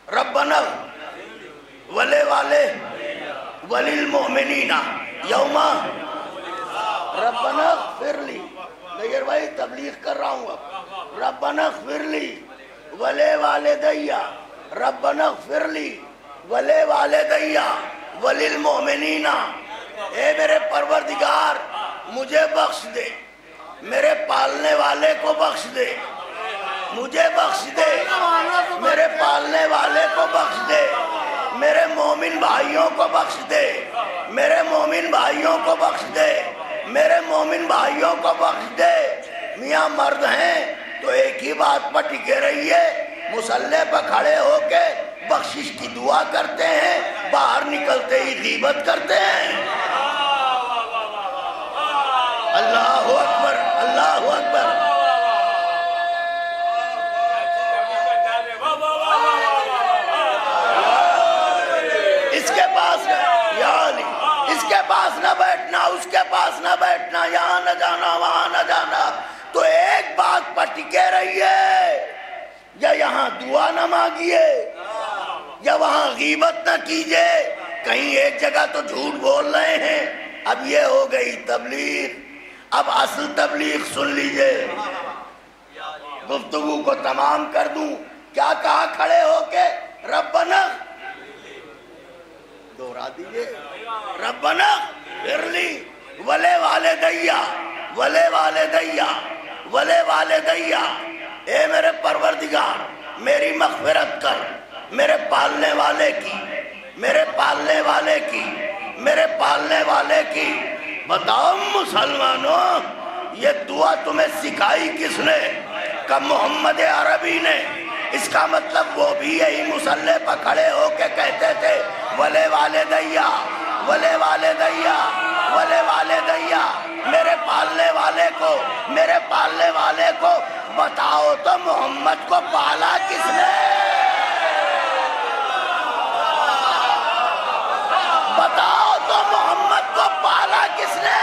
[SPEAKER 1] ربنا ولے والے وللمؤمنین یوما ربنا اغفر لی. لیکن بھائی تبلیغ کر رہا ہوں اب. ربنا اغفر لی ولے والدیہ، ربنا اغفر لی ولے والدیہ وللمؤمنین. اے میرے پروردگار مجھے بخش دے، میرے پالنے والے کو بخش دے، مجھے بخش دے، میرے پالنے والے کو بخش دے، میرے مومن بھائیوں کو بخش دے، میرے مومن بھائیوں کو بخش دے، میرے مومن بھائیوں کو بخش دے. میاں مرد ہیں تو ایک ہی بات پر ٹکے رہیے، مصلی پہ کھڑے ہو کے بخشش کی دعا کرتے ہیں، باہر نکلتے ہی غیبت کرتے ہیں. اللہ اکبر، اللہ اکبر. اس کے پاس یا علی، اس کے پاس نہ بیٹھنا، اس کے پاس نہ بیٹھنا، یہاں نہ جانا وہاں نہ جانا. تو ایک بات پر ٹکے رہیے، یا یہاں دعا نہ مانگیے یا وہاں غیبت نہ کیجئے. کہیں ایک جگہ تو جھوٹ بول رہے ہیں. اب یہ ہو گئی تبلیغ. اب اصل تبلیغ سن لیجئے، گفتگو کو تمام کر دوں. کیا کہا کھڑے ہو کے؟ ربنا، دوہرا دیجئے، ربنا اغفر لی ولے والدیہ ولے والدیہ ولے والدیہ. اے میرے پروردگار میری مغفرت کر، میرے پالنے والے کی، میرے پالنے والے کی، میرے پالنے والے کی. بتاؤ مسلمانوں، یہ دعا تمہیں سکھائی کس نے؟ کہ محمد عربی نے. اس کا مطلب وہ بھی یہی مصلی پہ کھڑے ہو کے کہتے تھے ولے والدیہ ولے والدیہ ولے والدیہ. میرے پالنے والے کو، میرے پالنے والے کو. بتاؤ تو محمد کو پالا کس نے؟ بتاؤ تو محمد کو پالا کس نے؟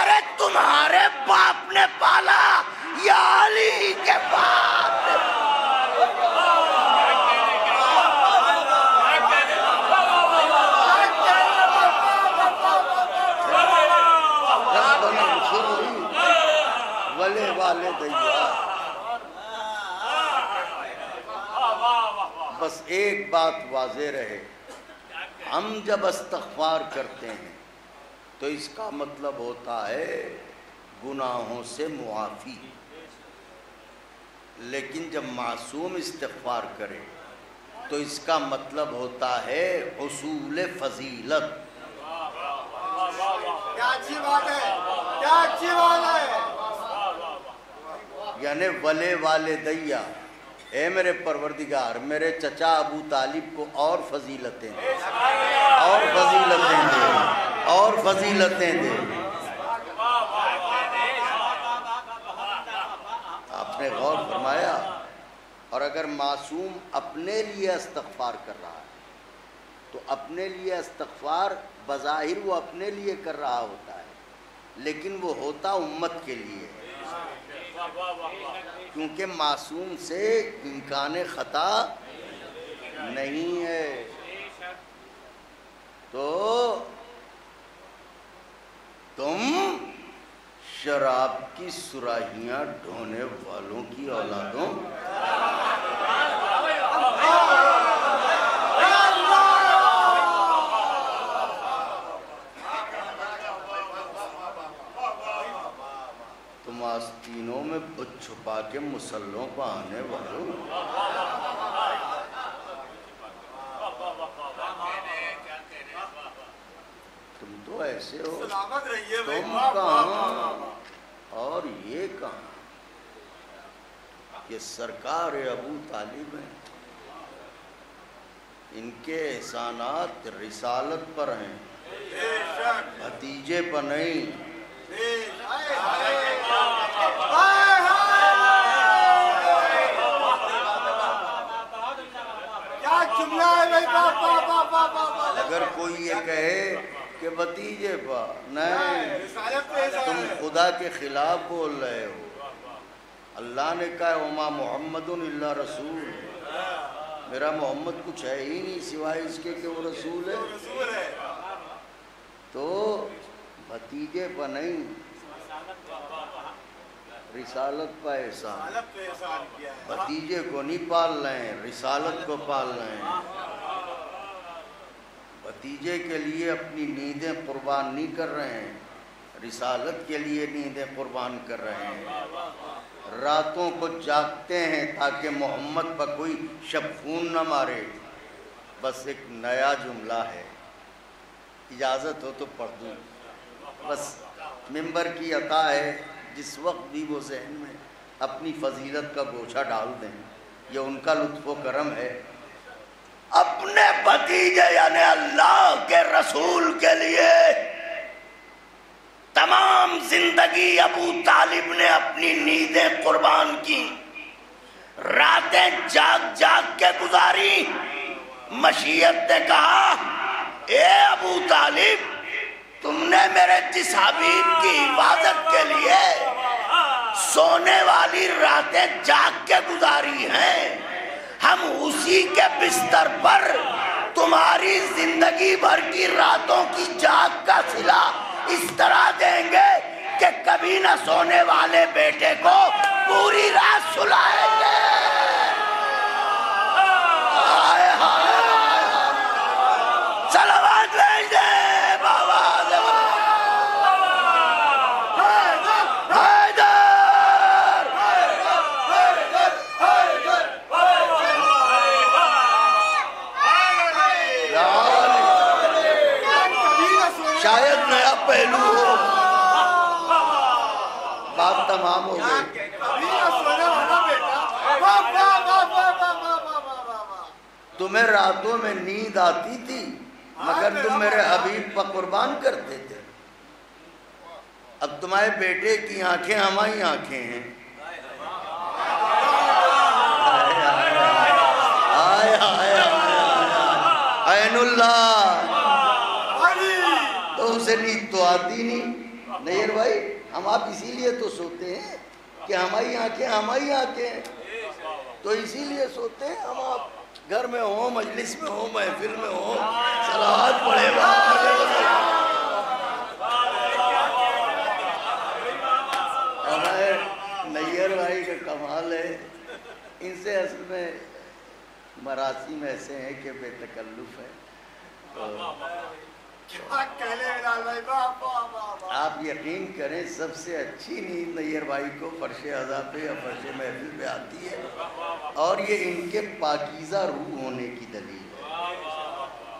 [SPEAKER 1] ارے تمہارے باپ نے پالا یا علی کے باپ نے؟ ولے والدیہ. بس ایک بات واضح رہے، ہم جب استغفار کرتے ہیں تو اس کا مطلب ہوتا ہے گناہوں سے معافی. لیکن جب معصوم استغفار کرے تو اس کا مطلب ہوتا ہے حصول فضیلت.
[SPEAKER 3] کیا اچھی بات ہے، کیا اچھی بات ہے.
[SPEAKER 1] یعنی ولے والدیہ، اے میرے پروردگار میرے چچا ابو طالب کو اور فضیلتیں دے، اور فضیلتیں دے، اور فضیلتیں دے. آپ نے غور فرمایا؟ اور اگر معصوم اپنے لیے استغفار کر رہا ہے تو اپنے لیے استغفار بظاہر وہ اپنے لیے کر رہا ہوتا ہے، لیکن وہ ہوتا امت کے لیے، کیونکہ معصوم سے امکان خطا نہیں ہے. تو تم شراب کی سراہیاں ڈھونے والوں کی اولادوں، تم آستینوں میں بت چھپا کے مسلوں پہ آنے والوں، تم تو ایسے ہو،
[SPEAKER 3] سلامت رہیے بھائی،
[SPEAKER 1] تم کہاں اور یہ کہاں؟ یہ سرکار ابو طالب ہیں، ان کے احسانات رسالت پر ہیں،
[SPEAKER 3] بے شک،
[SPEAKER 1] بھتیجے پر نہیں۔
[SPEAKER 3] بے شک، ہائے ہائے، کیا جملہ ہے بھائی، باپ باپ باپ باپ باپ۔
[SPEAKER 1] اگر کوئی یہ کہے کہ بھتیجے پر نہیں،
[SPEAKER 3] رسالت پہ
[SPEAKER 1] تم
[SPEAKER 3] ہے۔
[SPEAKER 1] خدا کے خلاف بول رہے ہو۔ اللہ نے کہا وما محمد الا رسول، میرا محمد کچھ ہے ہی نہیں سوائے اس کے کہ وہ رسول ہے۔
[SPEAKER 3] رسول ہے،
[SPEAKER 1] تو بھتیجے پر نہیں، رسالت پر احسان۔
[SPEAKER 3] رسالت پہ احسان کیا ہے۔
[SPEAKER 1] بھتیجے کو نہیں پال رہے ہیں، رسالت کو پال رہے ہیں۔ بھتیجے کے لیے اپنی نیندیں قربان نہیں کر رہے ہیں، رسالت کے لیے نیندیں قربان کر رہے ہیں۔ راتوں کو جاگتے ہیں تاکہ محمد پر کوئی شب خون نہ مارے۔ بس ایک نیا جملہ ہے، اجازت ہو تو پڑھ دوں، بس ممبر کی عطا ہے، جس وقت بھی وہ ذہن میں اپنی فضیلت کا گوچھا ڈال دیں، یہ ان کا لطف و کرم ہے۔ اپنے بھتیجے یعنی اللہ کے رسول کے لیے تمام زندگی ابو طالب نے اپنی نیندیں قربان کی، راتیں جاگ جاگ کے گزاری۔ مشیت نے کہا اے ابو طالب، تم نے میرے جس حبیب کی حفاظت کے لیے سونے والی راتیں جاگ کے گزاری ہیں، ہم اسی کے بستر پر تمہاری زندگی بھر کی راتوں کی جاگ کا صلہ اس طرح دیں گے کہ کبھی نہ سونے والے بیٹے کو پوری رات سلائیں گے۔ آئے ہائے صلوات بھیج دیں بابا شاید نیا پہلو ہو، بات تمام ہو گئی۔ تمہیں راتوں میں نیند آتی تھی مگر تم میرے حبیب پر قربان کرتے تھے۔ اب تمہارے بیٹے کی آنکھیں ہماری آنکھیں ہیں۔ عین اللہ، تو اسے نیند تو آتی نہیں۔ نہیں بھائی، ہم آپ اسی لیے تو سوتے ہیں کہ ہماری آنکھیں ہیں، تو اسی لیے سوتے ہیں ہم۔ آپ گھر میں ہوں، مجلس میں ہوں، محفل میں ہوں، صلوات پڑھے گا۔ ہمارے نیر بھائی کا کمال ہے، ان سے اصل میں مراسم ایسے ہیں کہ بے تکلف ہے۔ آپ یقین کریں سب سے اچھی نیند نیر بھائی کو فرش عزا پہ یا فرش محفل پہ آتی ہے، اور یہ ان کے پاکیزہ روح ہونے کی دلیل ہے۔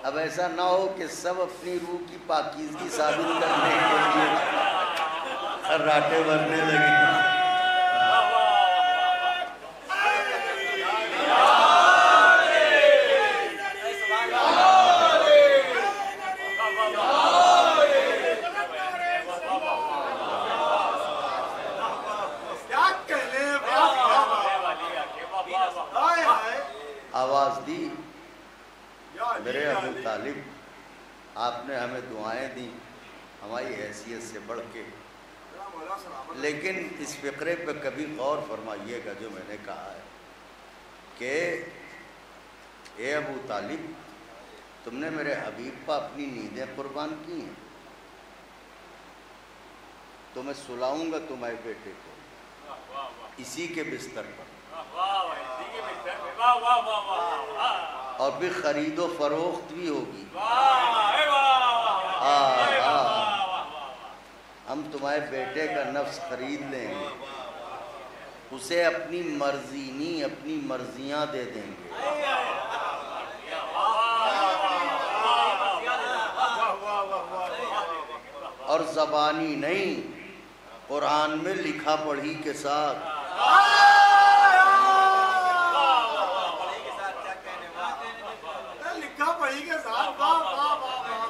[SPEAKER 1] اب ایسا نہ ہو کہ سب اپنی روح کی پاکیزگی ثابت کرنے کے لیے راٹے بھرنے لگے۔ آواز دی میرے ابو طالب، آپ نے ہمیں دعائیں دی ہماری حیثیت سے بڑھ کے، لیکن اس فقرے پہ کبھی غور فرمائیے گا جو میں نے کہا ہے کہ اے ابو طالب، تم نے میرے حبیب پر اپنی نیندیں قربان کی ہیں، تو میں سلاؤں گا تمہارے بیٹے کو اسی کے بستر پر، اور پھر خرید و فروخت بھی ہوگی۔ ہم تمہارے بیٹے کا نفس خرید لیں گے، اسے اپنی مرضی نہیں اپنی مرضیاں دے دیں گے۔ اور زبانی نہیں، قرآن میں لکھا پڑھی کے ساتھ۔
[SPEAKER 3] لکھا پڑھی کے ساتھ۔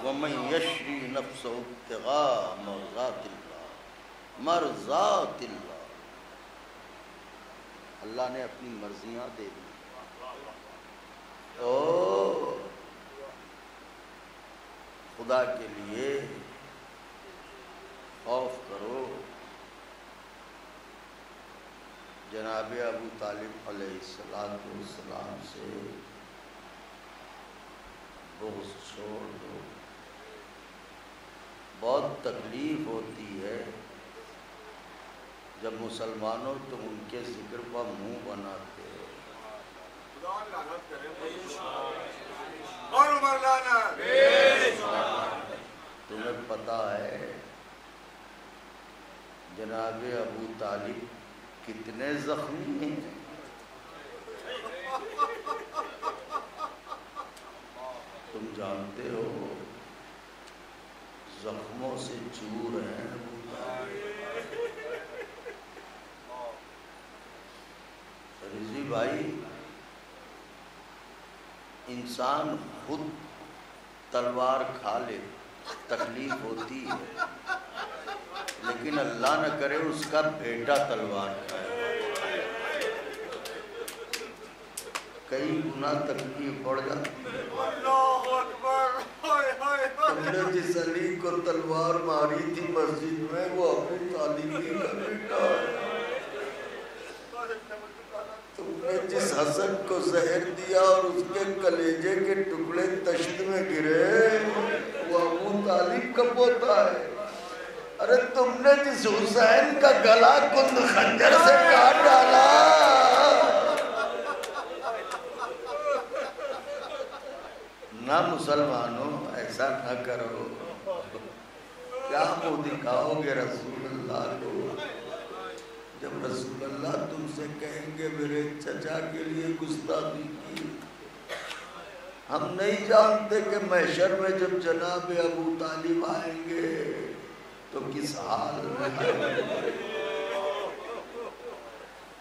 [SPEAKER 1] وَمَن يَشْرِي نَفْسَهُ ابْتِغَاءَ مَرْضَاتِ اللَّهِ مرضات اللہ، اللہ نے اپنی مرضیاں دے دی۔ تو خدا کے لیے خوف کرو۔ جناب ابو طالب علیہ السلام سے بغض چھوڑ دو۔ بہت تکلیف ہوتی ہے جب مسلمانوں تم ان کے ذکر پر منہ بناتے ہو۔ تمہیں پتہ ہے جناب ابو طالب کتنے زخمی ہیں؟ تم جانتے ہو زخموں سے چور ہیں ابو طالب۔ رضی بھائی، انسان خود تلوار کھا لے تکلیف ہوتی ہے، لیکن اللہ نہ کرے اس کا بیٹا تلوار کھائے، کئی گنا تکلیف پڑ جاتی ہے۔ تم نے جس علی کو تلوار ماری تھی مسجد میں، وہ ابو طالب کا بیٹا ہے۔ تم نے جس حسن کو زہر دیا اور اس کے کلیجے کے ٹکڑے تشت میں گرے، وہ ابو طالب کا پوتا ہے۔ ارے تم نے جس حسین کا گلا کند خنجر سے کاٹ ڈالا، نہ مسلمانوں ایسا نہ کرو۔ کیا منہ دکھاؤ گے رسول اللہ کو جب رسول اللہ تم سے کہیں گے میرے چچا کے لیے گستاخی کی؟ ہم نہیں جانتے کہ محشر میں جب جناب ابو طالب آئیں گے تو کس حال میں آئیں گے،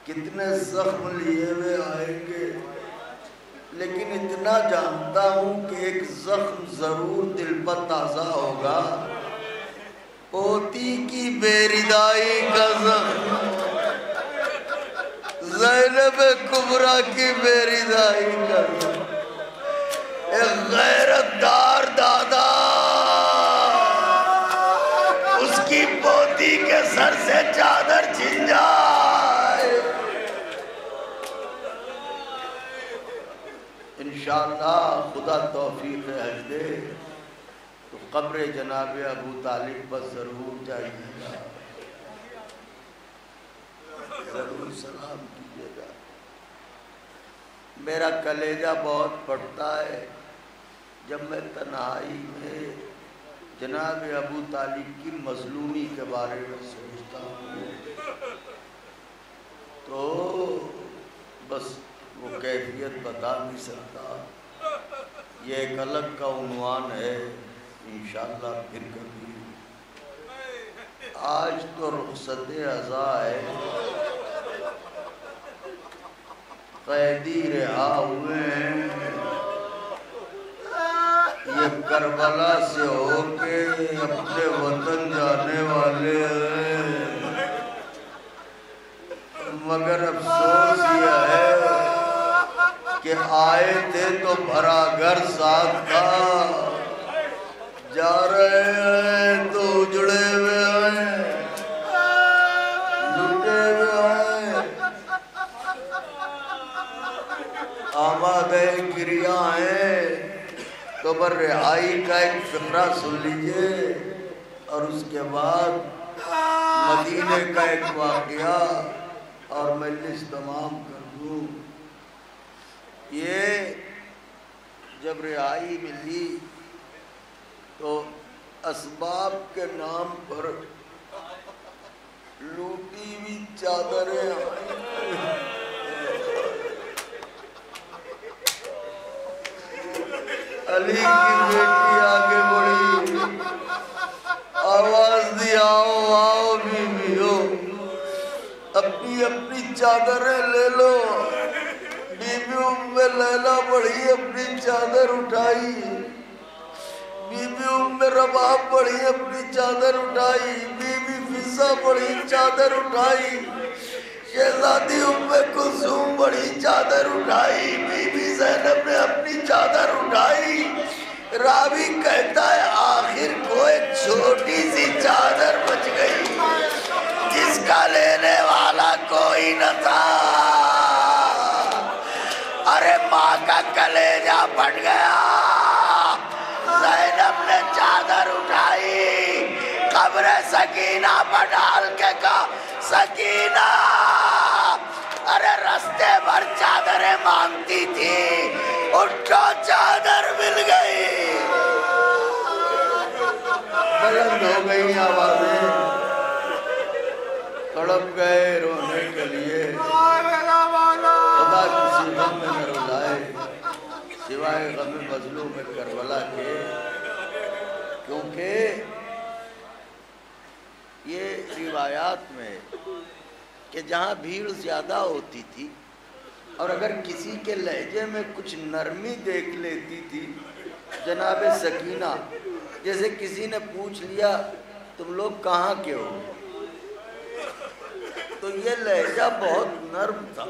[SPEAKER 1] کتنے زخم لیے ہوئے آئیں گے۔ لیکن اتنا جانتا ہوں کہ ایک زخم ضرور دل پر تازہ ہوگا، پوتی کی بے ردائی کا زخم، زینب کبریٰ کی بے ردائی کا زخم۔ ایک غیرت دار دادا اس کی پوتی کے سر سے چادر چھن جائے، انشاءاللہ خدا توفیق حج دے تو قبر جناب ابو طالب پر ضرور جائیے گا، ضرور سلام کیجیے گا۔ میرا کلیجہ بہت پھٹتا ہے جب میں تنہائی میں جناب ابو طالب کی مظلومی کے بارے میں سوچتا ہوں، تو بس وہ کیفیت بتا نہیں سکتا۔ یہ ایک الگ کا عنوان ہے، انشاءاللہ پھر کبھی۔ آج تو رخصت عزا ہے، قیدی رہا ہوئے ہیں، یہ کربلا سے ہو کے اپنے وطن جانے والے ہیں، مگر افسوس یہ ہے کہ آئے تھے تو بھرا گھر ساتھ تھا، جا رہے ہیں تو اجڑے ہوئے ہیں، لٹے ہوئے ہیں، آمادہ گریہ ہیں۔ تو بر رہائی کا ایک فقرہ سن لیجئے اور اس کے بعد مدینے کا ایک واقعہ اور مجلس تمام کر دوں۔ یہ جب رہائی ملی تو اسباب کے نام پر لوٹی ہوئی چادریں آئیں۔ علی کی بیٹی آگے بڑھی، آواز دی آؤ آؤ بیویو، اپنی اپنی چادریں لے لو۔ بی بی ام لیلہ بڑھی، اپنی چادر اٹھائی۔ بی بی ام رباب بڑھی، اپنی چادر اٹھائی۔ بی بی فضہ بڑھی، چادر اٹھائی۔ شہزادی ام کلثوم بڑھی، چادر اٹھائی۔ بی بی زینب نے اپنی چادر اٹھائی۔ راوی کہتا ہے آخر کو ایک چھوٹی سی چادر بچ گئی جس کا لینے والا کوئی نہ تھا۔ ارے ماں کا کلیجہ پھٹ گیا۔ زینب نے چادر اٹھائی، قبر سکینہ پر ڈال کے کہا سکینہ، ارے رستے بھر چادریں مانگتی تھی، اٹھو چادر مل گئی۔ بلند ہو گئی آوازیں، تڑپ گئے رونے کے لیے۔ خدا کسی غم میں نہ رلائے سوائے غم مظلوم کربلا کے، کیونکہ یہ روایات میں کہ جہاں بھیڑ زیادہ ہوتی تھی اور اگر کسی کے لہجے میں کچھ نرمی دیکھ لیتی تھی، جناب سکینہ جیسے کسی نے پوچھ لیا تم لوگ کہاں کے ہو، تو یہ لہجہ بہت نرم تھا۔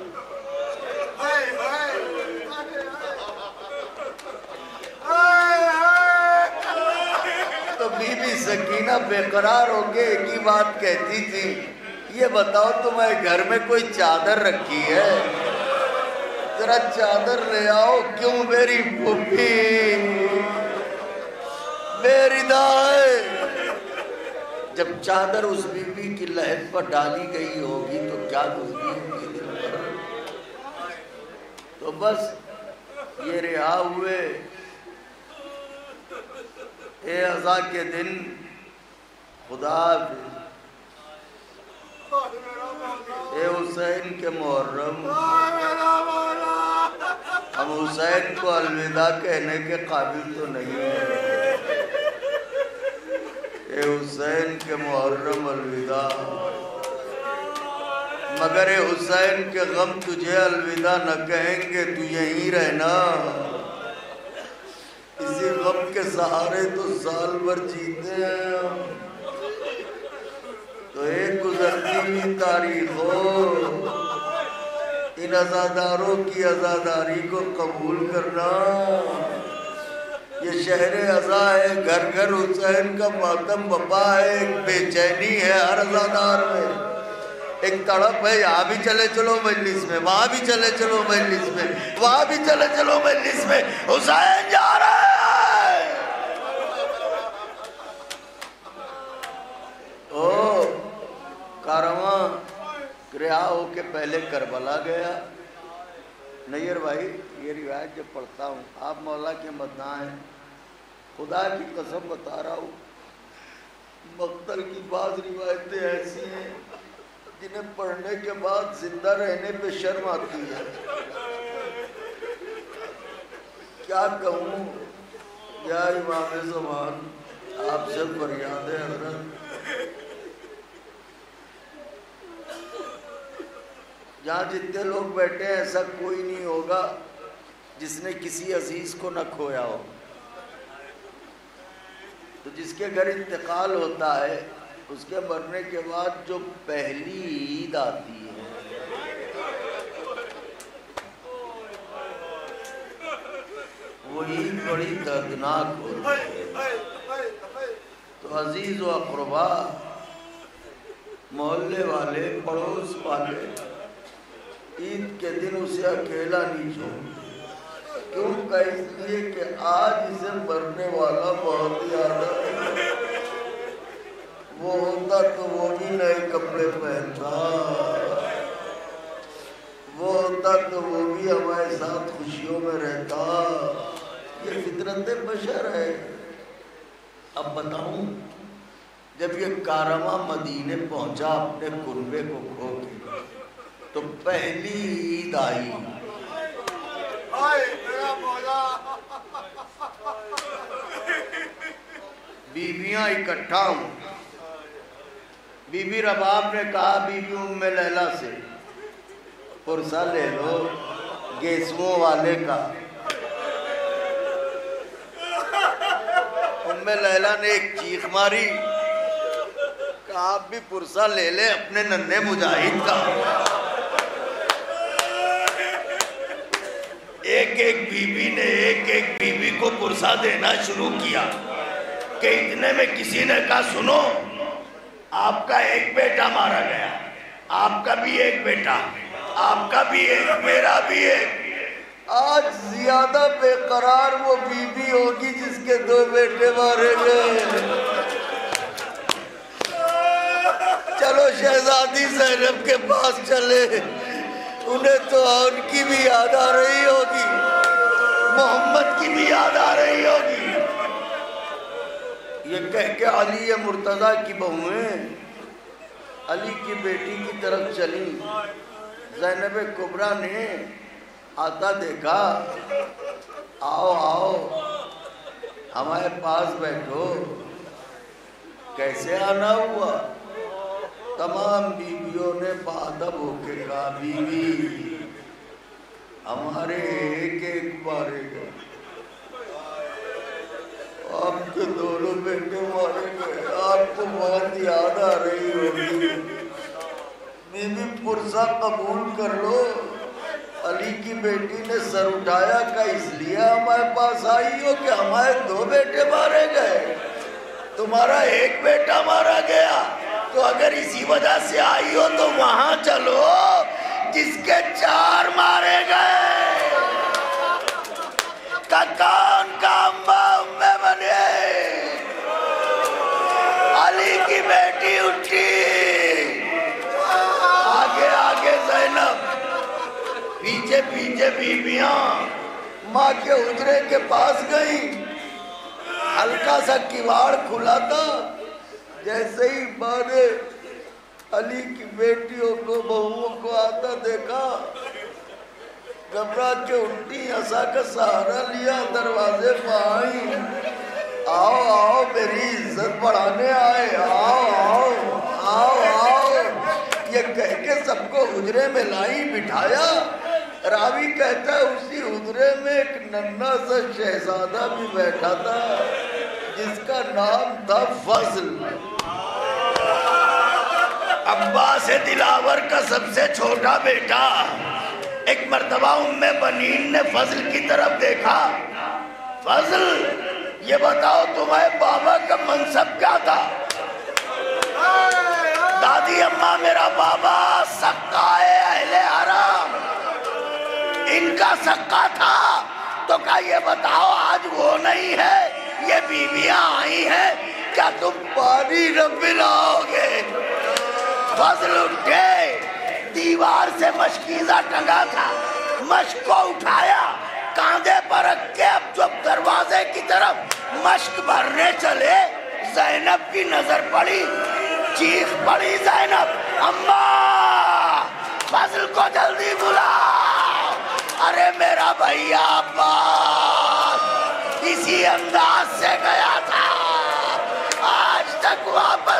[SPEAKER 1] تو بی بی سکینہ بے قرار ہو کے ایک ہی بات کہتی تھی، یہ بتاؤ تمہارے گھر میں کوئی چادر رکھی ہے؟ ذرا چادر لے آؤ۔ کیوں میری پھوپھی میری دائیں؟ جب چادر اس بی بی کی لحد پر ڈالی گئی ہوگی تو کیا گزری ہوگی دل پر؟ تو بس یہ رہا ہوئے اے عزا کے دن، خدا حافظ۔ اے حسین کے محرم، ہم حسین کو الوداع کہنے کے قابل تو نہیں ہیں۔ اے حسین کے محرم الوداع، مگر اے حسین کے غم تجھے الوداع نہ کہیں گے، تو یہیں رہنا۔ اسی غم کے سہارے تو سال بھر جیتے ہیں۔ تو ایک گزرتی ہوئی تاریخ ہو، ان عزاداروں کی عزاداری کو قبول کرنا۔ یہ شہر عزا ہے، گھر گھر حسین کا ماتم بپا ہے، ایک بے چینی ہے ہر عزادار میں، ایک تڑپ ہے، یہاں بھی چلے چلو مجلس میں، وہاں بھی چلے چلو مجلس میں، وہاں بھی چلے چلو مجلس میں، حسین جا رہا ہے۔ کارواں رہا ہو کے پہلے کربلا گیا۔ نیر بھائی یہ روایت جب پڑھتا ہوں، آپ مولا کے مداح ہیں، خدا کی قسم بتا رہا ہوں، مقتل کی بعض روایتیں ایسی ہیں جنہیں پڑھنے کے بعد زندہ رہنے پہ شرم آتی ہے۔ کیا کہوں یا امام زمان، آپ سے فریاد ہے حضرت، جہاں جتنے لوگ بیٹھے ہیں ایسا کوئی نہیں ہوگا جس نے کسی عزیز کو نہ کھویا ہو۔ تو جس کے گھر انتقال ہوتا ہے اس کے مرنے کے بعد جو پہلی عید آتی ہے وہ عید بڑی دردناک ہوتی ہے۔ تو عزیز و اقربا، محلے والے، پڑوس والے عید کے دن اسے اکیلا نہیں چھوڑتے۔ کیوں کہ اس لیے کہ آج اسے مرنے والا بہت یاد ہے۔ وہ ہوتا تو وہ بھی نئے کپڑے پہنتا، وہ ہوتا تو وہ بھی ہمارے ساتھ خوشیوں میں رہتا۔ یہ فطرت بشر ہے۔ اب بتاؤں، جب یہ کارواں مدینے پہنچا اپنے کنبے کو کھو کے، تو پہلی عید آئی، بیویاں اکٹھا ہوں۔ بی بی رباب نے کہا بی بی ام لیلہ سے، پرسہ لے لو گیسووں والے کا۔ ام لیلہ نے ایک چیخ ماری، کہا آپ بھی پرسہ لے لیں اپنے ننھے مجاہد کا۔ ایک ایک بی بی نے ایک ایک بی بی کو پرسہ دینا شروع کیا کہ اتنے میں کسی نے کہا سنو، آپ کا ایک بیٹا مارا گیا، آپ کا بھی ایک بیٹا، آپ کا بھی ایک، میرا بھی ایک۔ آج زیادہ بے قرار وہ بی بی ہوگی جس کے 2 بیٹے مارے گئے۔ چلو شہزادی زینب کے پاس چلے، انہیں تو ان کی بھی یاد آ رہی ہوگی، محمد کی بھی یاد آ رہی ہوگی۔ یہ کہہ کے علی مرتضیٰ کی بہویں علی کی بیٹی کی طرف چلی۔ زینب کبریٰ نے آتا دیکھا، آؤ آؤ ہمارے پاس بیٹھو۔ کیسے آنا ہوا؟ تمام بیویوں نے بادب ہو کے کہا بیوی ہمارے ایک ایک مارے گئے، آپ کے دونوں بیٹے مارے گئے، آپ کو بہت یاد آ رہی ہوگی، بی بی پرسہ قبول کر لو۔ علی کی بیٹی نے سر اٹھایا کہ اس لیے ہمارے پاس آئی ہو کہ ہمارے 2 بیٹے مارے گئے، تمہارا ایک بیٹا مارا گیا، تو اگر اسی وجہ سے آئی ہو تو وہاں چلو جس کے 4 مارے گئے۔ کون کا امبا بنے؟ علی کی بیٹی اٹھی، آگے آگے زینب، پیچھے پیچھے بیویاں ماں کے حجرے کے پاس گئیں۔ ہلکا سا کواڑ کھلا تھا، جیسے ہی ماں نے علی کی بیٹیوں کو بہوؤں کو آتا دیکھا، گھبرا کے اٹھی، عصا کا سہارا لیا، دروازے پہ آئیں، آؤ آؤ میری عزت بڑھانے آئے، آؤ آؤ آؤ آؤ، یہ کہہ کے سب کو حجرے میں لائی بٹھایا۔ راوی کہتا ہے اسی حجرے میں ایک ننھا سا شہزادہ بھی بیٹھا تھا جس کا نام تھا فضل، عباس دلاور کا سب سے چھوٹا بیٹا۔ ایک مرتبہ ام بنین نے فضل کی طرف دیکھا، فضل یہ بتاؤ تمہارے بابا کا منصب کیا تھا؟ دادی اماں میرا بابا سقائے اہل حرام، ان کا سقا تھا۔ تو کہا یہ بتاؤ آج وہ نہیں ہے، یہ بیویاں آئی ہیں، کیا تم پانی نہ پلاؤ گے؟ فضل اٹھے، دیوار سے مشکیزہ ٹنگا تھا، مشک کو اٹھایا، کاندھے پر رکھ کے اب جب دروازے کی طرف مشک بھرنے چلے، زینب کی نظر پڑی، چیخ پڑی زینب، اماں فضل کو جلدی بلاؤ، ارے میرا بھیا عباس اسی انداز سے گیا تھا، آج تک واپس